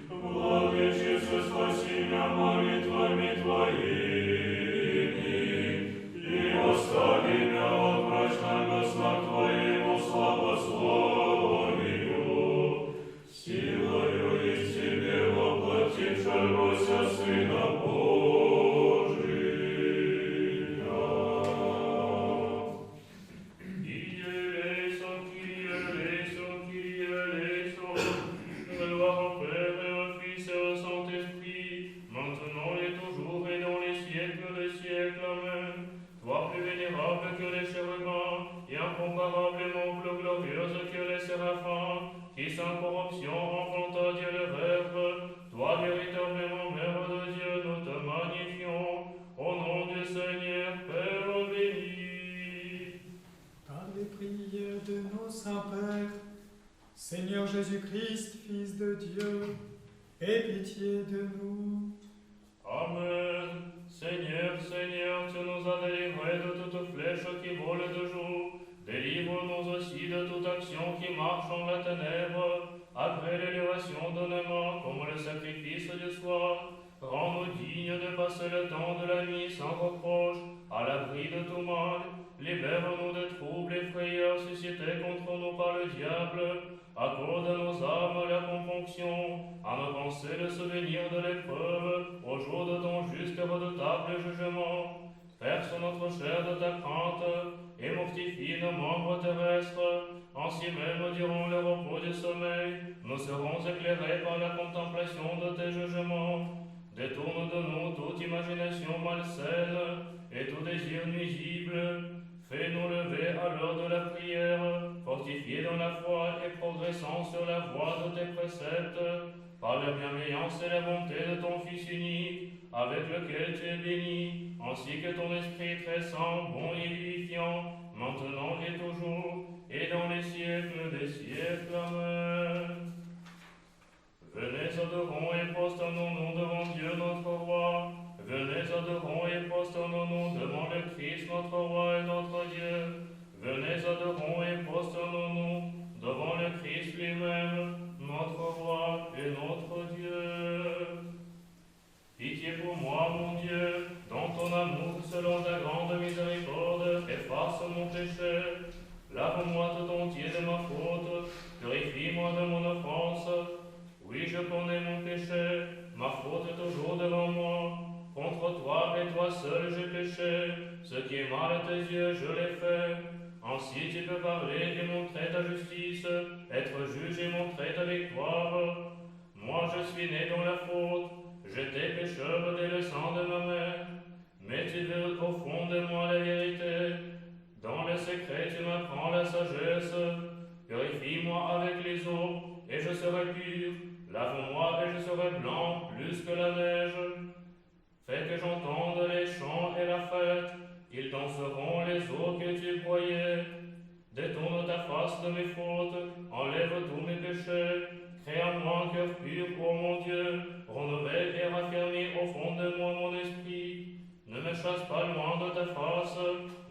владычице, спаси меня молитвами Твоими, и остави меня от мрачного сна к Твоему славословию, силою из Тебе воплотившегося Сына Божия. Gloire au Père et au Fils et au Saint-Esprit, maintenant et toujours et dans les siècles des siècles. Amen. Toi plus vénérable que les chérubins, et incomparablement plus glorieuse que les séraphins, qui sans corruption rencontra Dieu le Verbe, toi véritablement Mère de Dieu, nous te magnifions, au nom du Seigneur, Père béni. Par les prières de nos saints pères, Seigneur Jésus-Christ, Fils de Dieu, aie pitié de nous. Amen. Seigneur, Seigneur, tu nous as délivrés de toute flèche qui vole de jour. Délivre-nous aussi de toute action qui marche en la ténèbre. après l'élévation d'honneur comme le sacrifice du soir. Rends-nous dignes de passer le temps de la nuit sans reproche, à l'abri de tout mal. Libère-nous de troubles et frayeurs suscités contre nous par le diable. Accorde à nos âmes la componction, à nos pensées le souvenir de l'épreuve, au jour de ton juste et redoutable jugement. Perce notre chair de ta crainte, et mortifie nos membres terrestres. Ainsi même, durant le repos du sommeil, nous serons éclairés par la contemplation de tes jugements. Détourne de nous toute imagination malsaine et tout désir nuisible. Fais-nous lever à l'heure de la prière, fortifiés dans la foi et progressant sur la voie de tes préceptes, par la bienveillance et la bonté de ton Fils unique, avec lequel tu es béni, ainsi que ton Esprit très saint, bon et vivifiant, maintenant et toujours, et dans les siècles des siècles. Amen. Venez, adorons et prosternons-nous devant Dieu notre Roi. Venez, adorons et prosternons-nous devant le Christ notre Roi et notre Dieu. Venez, adorons et prosternons-nous devant le Christ lui-même, notre Roi et notre Dieu. Pitié pour moi, mon Dieu, dans ton amour, selon ta grande miséricorde, efface mon péché. Lave-moi tout entier de ma faute, purifie-moi de mon offense. Oui, je connais mon péché, ma faute est toujours devant moi. Contre toi et toi seul j'ai péché, ce qui est mal à tes yeux je l'ai fait. Ainsi tu peux parler et montrer ta justice, être juge et montrer ta victoire. Moi je suis né dans la faute, j'étais pécheur dès le sang de ma mère. Mais tu veux au fond de moi la vérité, dans le secret tu m'apprends la sagesse. Purifie-moi avec les eaux et je serai pur, lave-moi et je serai blanc plus que la neige. Fais que j'entende les chants et la fête, ils danseront les eaux que tu broyais. Détourne ta face de mes fautes, enlève tous mes péchés, crée en moi un cœur pur, ô mon Dieu, renouvelle et raffermis au fond de moi mon esprit. Ne me chasse pas loin de ta face,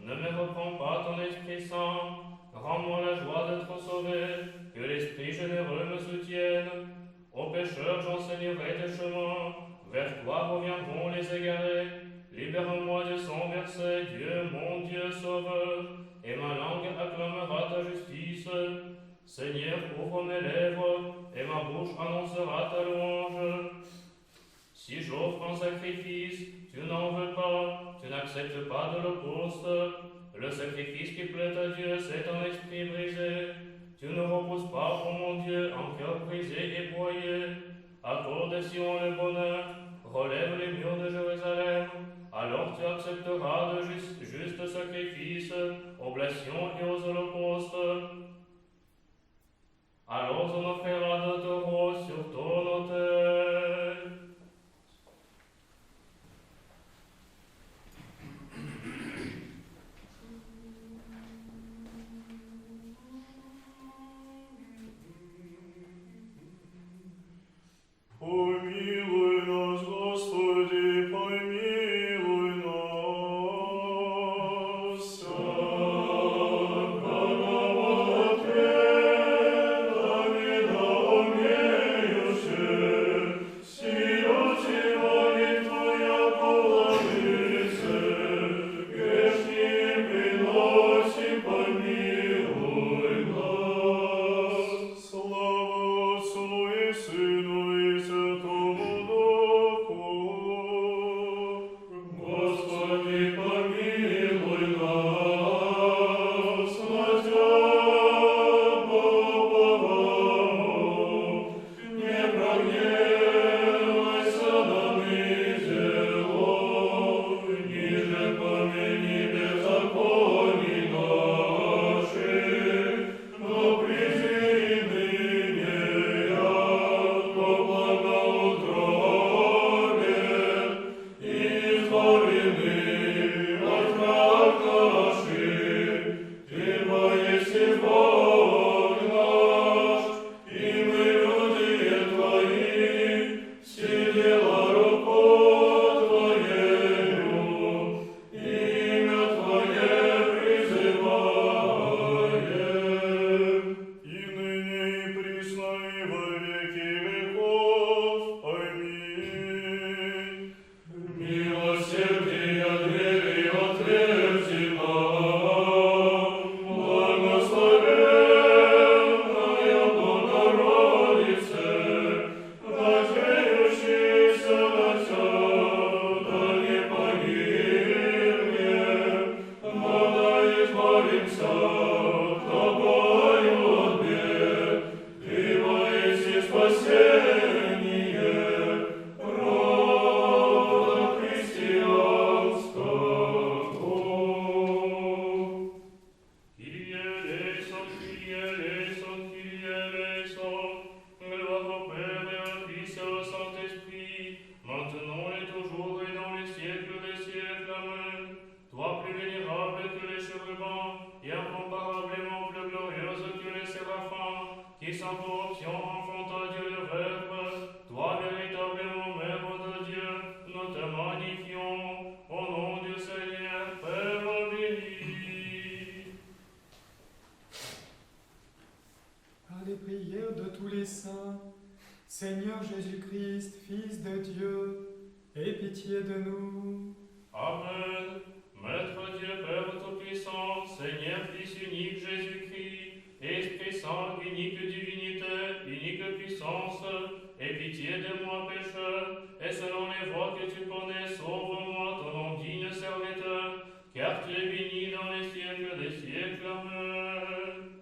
ne me reprends pas ton Esprit Saint. Rends-moi la joie d'être sauvé, que l'Esprit généreux me soutienne. Aux pécheurs j'enseignerai tes chemins, vers toi reviendront les égarés. Libère-moi de son verset, Dieu, mon Dieu sauveur, et ma langue acclamera ta justice. Seigneur, ouvre mes lèvres, et ma bouche annoncera ta louange. Si j'offre un sacrifice, tu n'en veux pas, tu n'acceptes pas de l'holocauste. Le sacrifice qui plaît à Dieu, c'est un esprit brisé. Tu ne repousses pas, ô mon Dieu, un cœur brisé et broyé. Accorde Sion le bonheur, relève les murs de Jérusalem. Alors tu accepteras de juste sacrifice, oblations et aux holocaustes. Alors on offrira de taureaux sur ton autel. Помилуй нас, Господи, помилуй нас. Всякого ответа не дал мне, Seigneur Jésus-Christ, Fils de Dieu, aie pitié de nous. Amen. Maître Dieu, Père Tout-Puissant, Seigneur, Fils unique Jésus-Christ, Esprit Saint, unique divinité, unique puissance, aie pitié de moi pécheur, et selon les voies que tu connais, sauve-moi, ton nom digne serviteur, car tu es béni dans les siècles des siècles. Amen.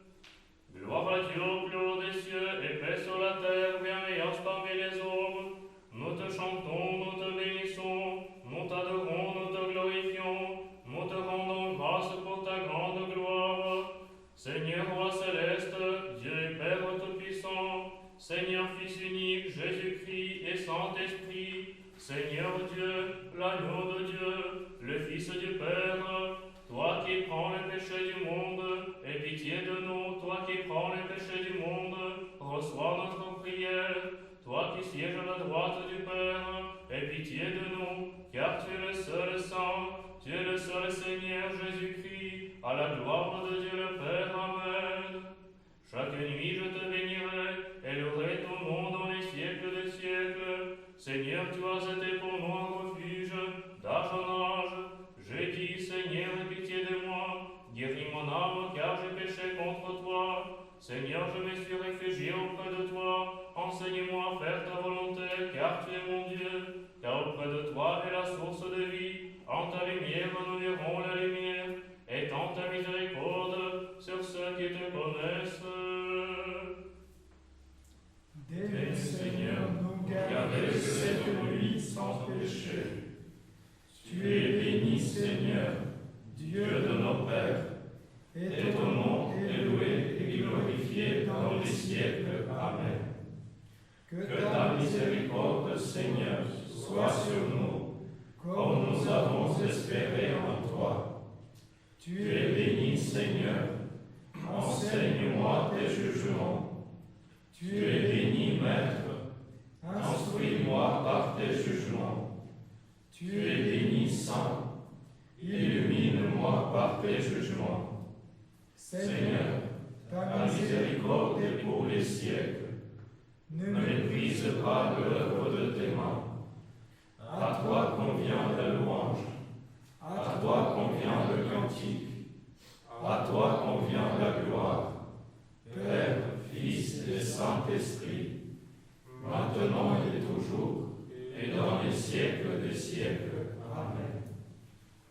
Gloire à Dieu au plus haut des cieux, et paix sur la terre, bienveillance parmi les hommes. Nous te chantons, nous te bénissons, nous t'adorons, nous te glorifions, nous te rendons grâce pour ta grande gloire. Seigneur roi céleste, Dieu et Père Tout-Puissant, Seigneur Fils unique, Jésus-Christ et Saint-Esprit, Seigneur Dieu, l'agneau de Dieu, le Fils du Père, toi qui prends le péché du monde, aie pitié de nous, toi qui prends le péché du monde, reçois notre prière. Toi qui sièges à la droite du Père, aie pitié de nous, car tu es le seul Saint, tu es le seul Seigneur Jésus-Christ, à la gloire de Dieu le Père. Amen. Chaque nuit je te bénirai, et louerai ton nom dans les siècles des siècles. Seigneur, tu as été pour nous un refuge d'âge en âge. J'ai dit, Seigneur, aie pitié de moi, guéris mon âme, car j'ai péché contre toi. Seigneur, je me suis réfugié auprès de toi, enseigne-moi à faire ta volonté, car tu es mon Dieu, car auprès de toi est la source de vie. En ta lumière, nous verrons la lumière, et en ta miséricorde sur ceux qui te connaissent. Dès Seigneur, nous garder cette nuit sans péché. Tu es béni, Seigneur, Dieu de nos pères, et ton nom est loué et glorifié dans les siècles. Amen. Que ta miséricorde, Seigneur, soit sur nous, comme nous avons espéré en toi. Tu es béni, Seigneur, enseigne-moi tes jugements. Tu es béni, Maître, instruis-moi par tes jugements. Tu es béni, Saint, illumine-moi par tes jugements. Seigneur, ta miséricorde est pour les siècles. Ne méprise pas l'œuvre de tes mains. À toi convient la louange. À toi convient le cantique. À toi convient la gloire. Père, Fils et Saint-Esprit, maintenant et toujours, et dans les siècles des siècles. Amen.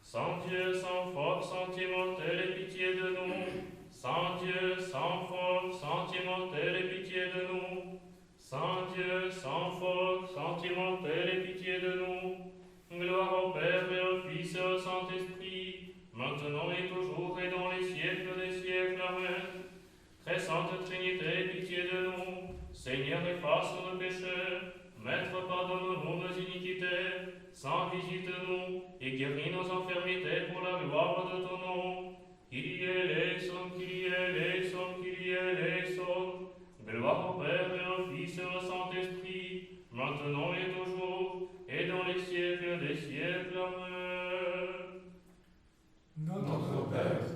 Saint Dieu, sans force, sans immortel, aie pitié de nous. Saint Dieu, sans force, sans immortel, aie pitié de nous. Saint Dieu, sans force, sans immortel, aie pitié de nous. Gloire au Père et au Fils et au Saint-Esprit, maintenant et toujours et dans les siècles des siècles. Amen. Très sainte Trinité, aie pitié de nous. Seigneur, efface nos péchés. Maître, pardonne-nous nos iniquités. Saint, visite-nous et guéris nos infirmités pour la gloire de ton nom. Kyrie eleison, Kyrie eleison, Kyrie eleison. Gloire au Père et au Fils et au Saint-Esprit, maintenant et toujours, et dans les siècles des siècles. Amen. Notre Père,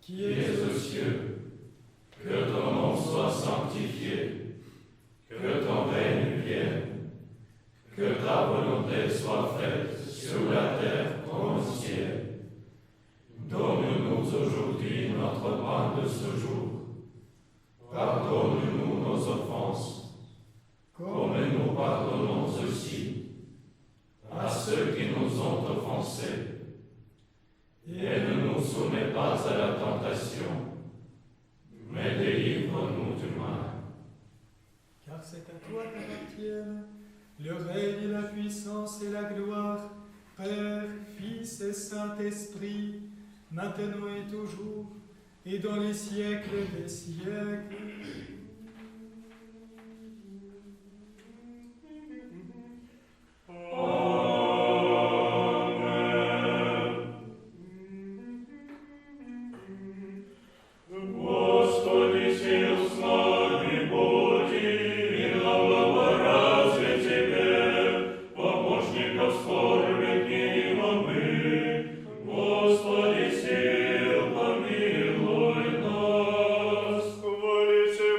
qui es aux cieux, que ton nom soit sanctifié, que ton règne vienne, que ta volonté soit faite sur la terre comme au ciel. Donne-nous aujourd'hui notre pain de ce jour. Pardonne-nous nos offenses, comme nous pardonnons aussi à ceux qui nous ont offensés. Et ne nous soumets pas à la tentation, mais délivre-nous du mal. Car c'est à toi qu'appartiennent le règne et la puissance et la gloire, Père, Fils et Saint-Esprit, maintenant et toujours, et dans les siècles des siècles. Господи, сил помилуй нас. Хвалите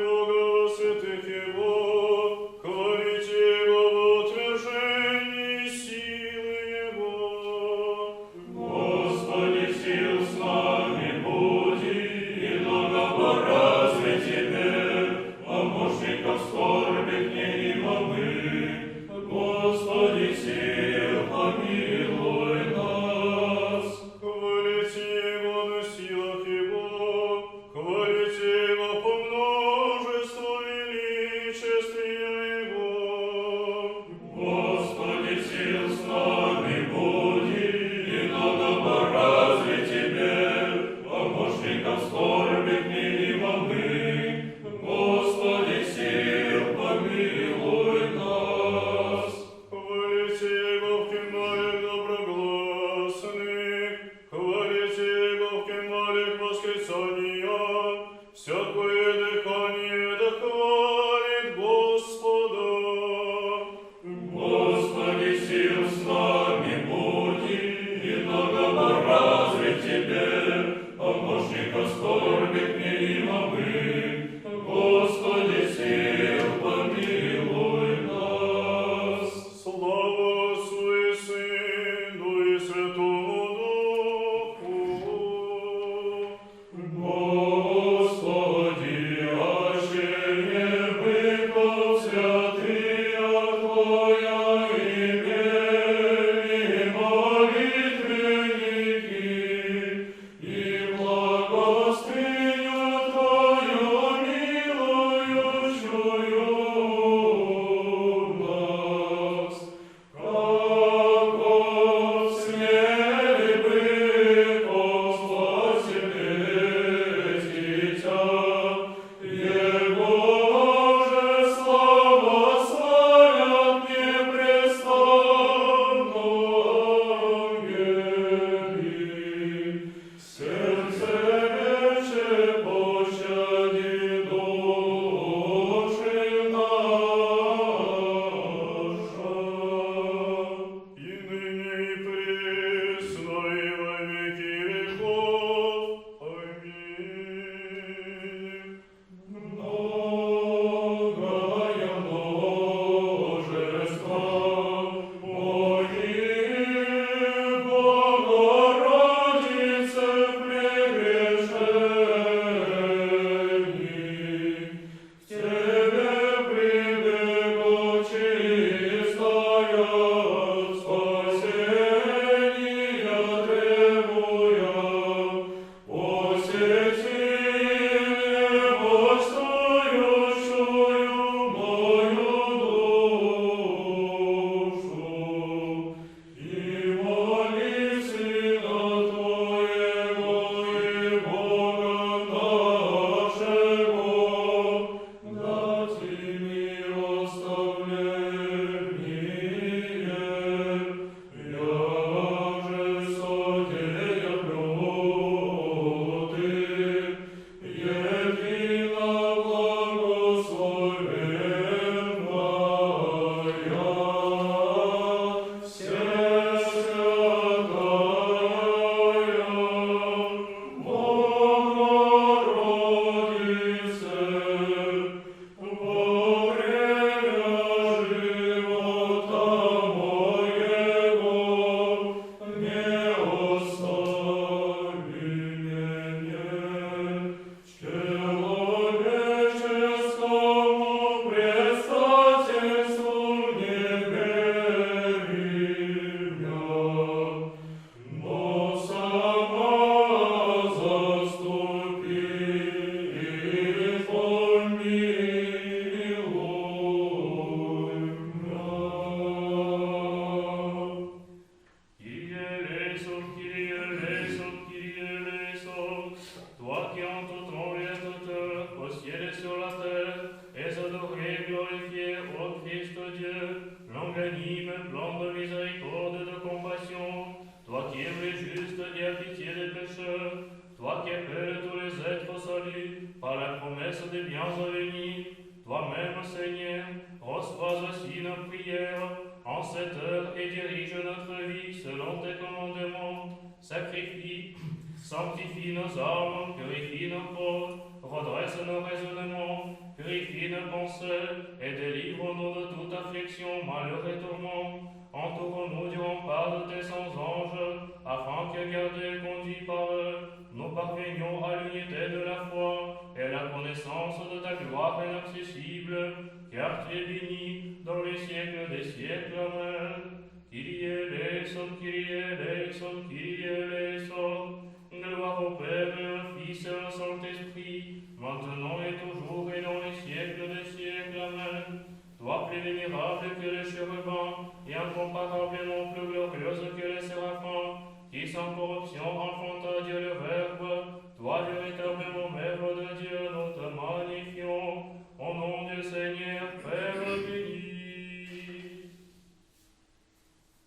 ô Christ Dieu, longanime, plein de miséricorde et de compassion, toi qui es juste et à pitié des pécheurs, toi qui appelles tous les êtres au salut par la promesse des biens à venir, toi-même, Seigneur, reçois aussi nos prières en cette heure et dirige notre vie selon tes commandements. Sacrifie, sanctifie nos âmes, purifie nos corps, redresse nos raisonnements, purifie nos pensées et délivre-nous de toute affliction, malheur et tourment. Entoure-nous du rempart de tes saints anges, afin que, gardés et conduits par eux, nous parvenions à l'unité de la foi et à la connaissance de ta gloire inaccessible, car tu es béni dans les siècles des siècles. Amen. Kyrie eleison, Kyrie eleison, Kyrie eleison. Gloire au Père et au Fils et au Saint-Esprit, maintenant et toujours et dans les siècles des siècles. Amen. Toi plus vénérable que les chérubins, et incomparablement plus glorieuse que les séraphins, qui sans corruption enfanta Dieu le Verbe, toi véritablement Mère de Dieu, nous te magnifions, au nom du Seigneur, Père béni.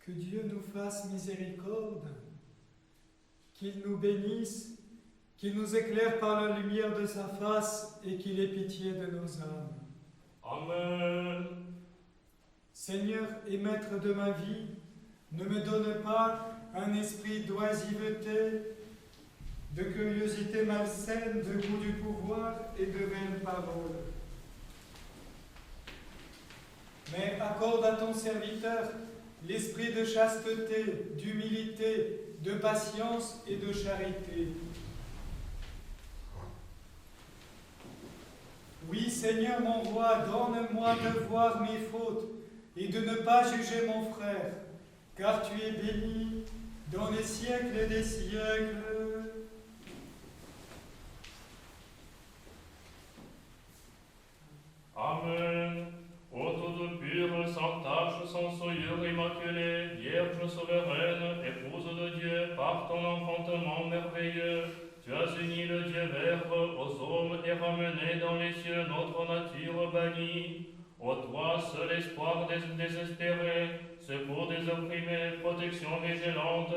Que Dieu nous fasse miséricorde, qu'il nous bénisse, qu'il nous éclaire par la lumière de sa face et qu'il ait pitié de nos âmes. Amen. Seigneur et Maître de ma vie, ne me donne pas un esprit d'oisiveté, de curiosité malsaine, de goût du pouvoir et de vaines paroles. Mais accorde à ton serviteur l'esprit de chasteté, d'humilité, de patience et de charité. Oui, Seigneur mon roi, donne-moi de voir mes fautes et de ne pas juger mon frère, car tu es béni dans les siècles des siècles. Amen. Ô toute pure, sans tache, sans souillure, immaculée, Vierge souveraine, épouse de Dieu, par ton enfantement merveilleux, tu as uni le Dieu Verbe aux hommes et ramené dans les cieux notre nature bannie. Ô toi, seul espoir des désespérés, secours des opprimés, protection vigilante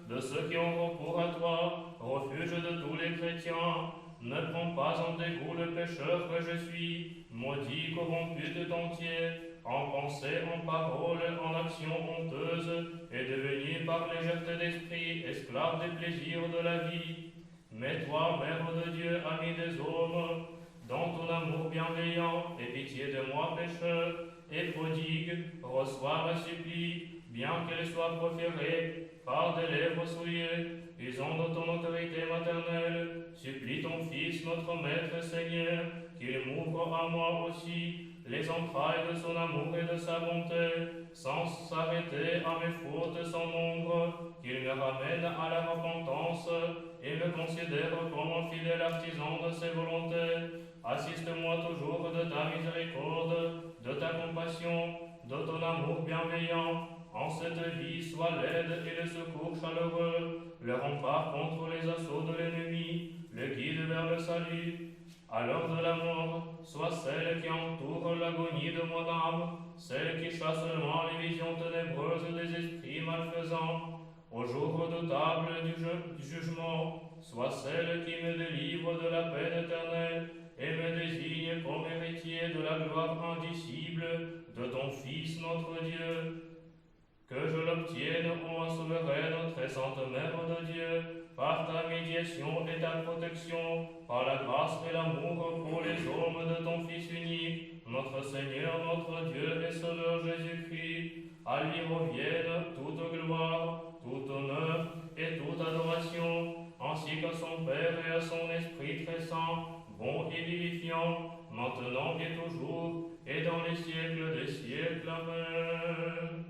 de ceux qui ont recours à toi, refuge de tous les chrétiens, ne prends pas en dégoût le pécheur que je suis, maudit, corrompu tout entier, en pensée, en parole, en action honteuse, et devenu par légèreté d'esprit esclave des plaisirs de la vie. Mais toi, Mère de Dieu, ami des hommes, dans ton amour bienveillant, aie pitié de moi pécheur, et prodigue, reçois ma supplie, bien qu'elle soit proférée par des lèvres souillées, usant de ton autorité maternelle, supplie ton Fils, notre Maître Seigneur, qu'il m'ouvre à moi aussi les entrailles de son amour et de sa bonté, sans s'arrêter à mes fautes sans nombre, qu'il me ramène à la repentance et me considère comme un fidèle artisan de ses volontés. Assiste-moi toujours de ta miséricorde, de ta compassion, de ton amour bienveillant. En cette vie, sois l'aide et le secours chaleureux, le rempart contre les assauts de l'ennemi, le guide vers le salut. À l'heure de la mort, sois celle qui entoure l'agonie de mon âme, celle qui chasse seulement les visions ténébreuses des esprits malfaisants. Au jour redoutable du jugement, sois celle qui me délivre de la peine éternelle et me désigne comme héritier de la gloire indicible de ton Fils notre Dieu. Que je l'obtienne, ô souveraine, très sainte Mère de Dieu, par ta médiation et ta protection, par la grâce et l'amour pour les hommes de ton Fils unique, notre Seigneur, notre Dieu et Sauveur Jésus-Christ. À lui revienne toute gloire, tout honneur et toute adoration, ainsi qu'à son Père et à son Esprit très saint, bon et vivifiant, maintenant et toujours, et dans les siècles des siècles. Amen.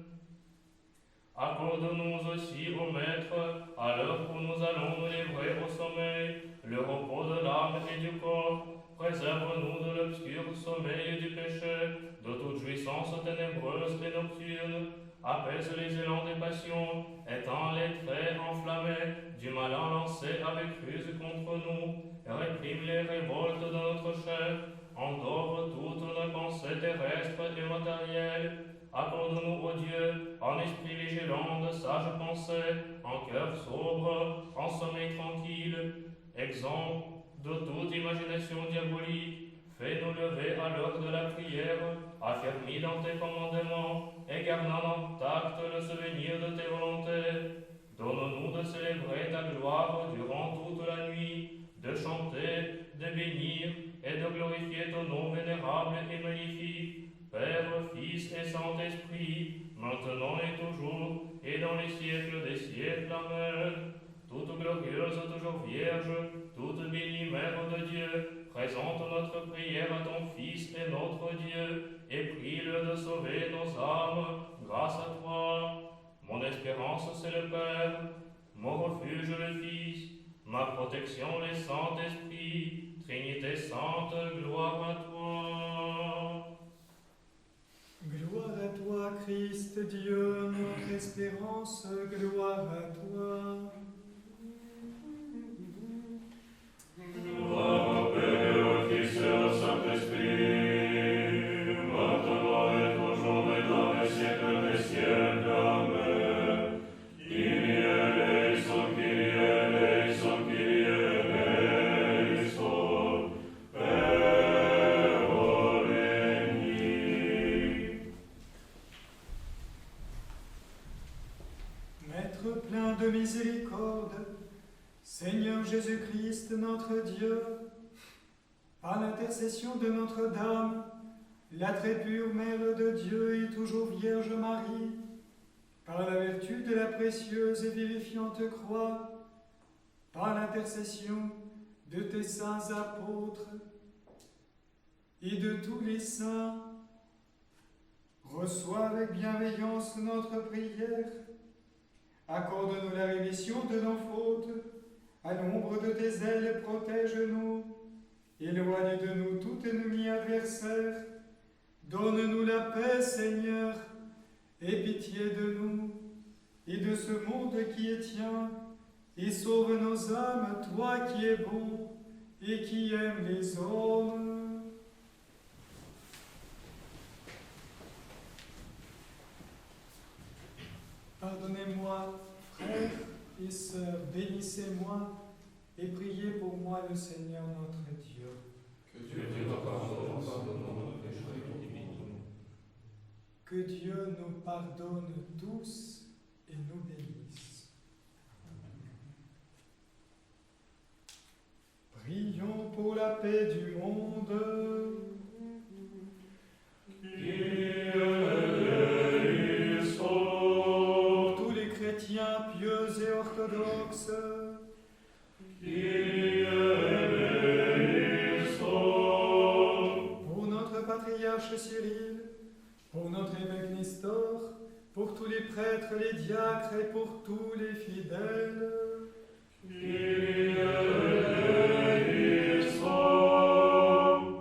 Accorde-nous aussi, ô Maître, à l'heure où nous allons nous livrer au sommeil, le repos de l'âme et du corps. Préserve-nous de l'obscur sommeil du péché, de toute jouissance ténébreuse et nocturne. Apaise les élans des passions, éteins les traits enflammés du malin lancé avec ruse contre nous, et réprime les révoltes de notre chair. endort toutes nos pensées terrestres et matérielles. Accorde-nous, ô Dieu, en esprit vigilant de sages pensées, en cœur sobre, en sommeil tranquille, exempt de toute imagination diabolique. Fais-nous lever à l'heure de la prière, affermis dans tes commandements, et gardant intact le souvenir de tes volontés. Donne-nous de célébrer ta gloire durant toute la nuit, de chanter, de bénir et de glorifier ton nom vénérable et magnifique, Père, Fils et Saint-Esprit, maintenant et toujours, et dans les siècles des siècles. Amen. Toute glorieuse, toujours vierge, toute bénie Mère de Dieu, présente notre prière à ton Fils et notre Dieu, et prie-le de sauver nos âmes grâce à toi. Mon espérance, c'est le Père, mon refuge, le Fils, ma protection, le Saint-Esprit, Trinité sainte, gloire à toi. Gloire à toi, Christ Dieu, notre espérance, gloire à toi. Gloire au Père et au Fils et au Saint-Esprit, maintenant et toujours et dans les siècles des siècles. Amen. Kyrie eleison, Kyrie eleison, Kyrie eleison, Père béni. Maître plein de miséricorde, Seigneur Jésus-Christ, notre Dieu, par l'intercession de Notre-Dame, la très pure Mère de Dieu et toujours Vierge Marie, par la vertu de la précieuse et vivifiante croix, par l'intercession de tes saints apôtres et de tous les saints, reçois avec bienveillance notre prière. Accorde-nous la rémission de nos fautes. À l'ombre de tes ailes, protège-nous. Éloigne de nous tout ennemi adversaire. Donne-nous la paix, Seigneur, et pitié de nous et de ce monde qui est tien, et sauve nos âmes, toi qui es bon et qui aimes les hommes. Pardonnez-moi, frères et sœurs, bénissez-moi et priez pour moi le Seigneur notre Dieu. Que Dieu te pardonne, pardonne-nous nos péchés et nous bénisse. Que Dieu nous pardonne tous et nous bénisse. Prions pour la paix du monde. Pour tous les chrétiens pieux et orthodoxes. Pour notre patriarche Cyril, pour notre évêque Nestor, pour tous les prêtres, les diacres et pour tous les fidèles.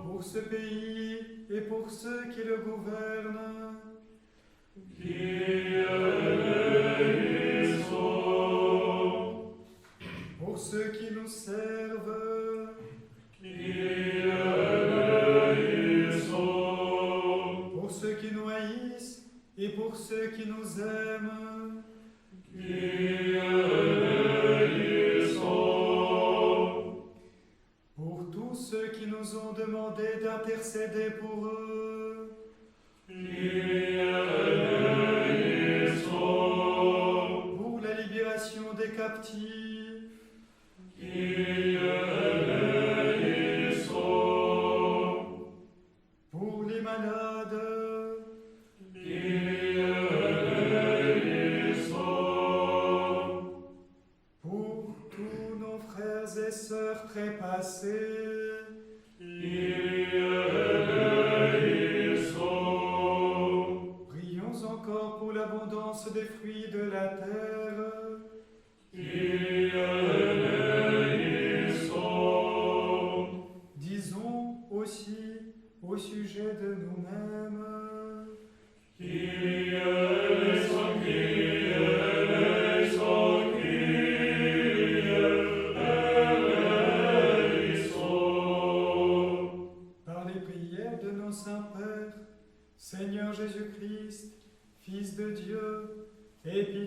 Pour ce pays et pour ceux qui le gouvernent. Pour ceux qui nous servent. Pour ceux qui nous haïssent et pour ceux qui nous aiment. Pour tous ceux qui nous ont demandé d'intercéder pour eux. Pour la libération des captifs. Pour les malades. Pour tous nos frères et sœurs trépassés. Prions encore pour l'abondance des fruits de la terre. Disons aussi au sujet de nous-mêmes. Par les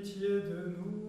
pitié de nous.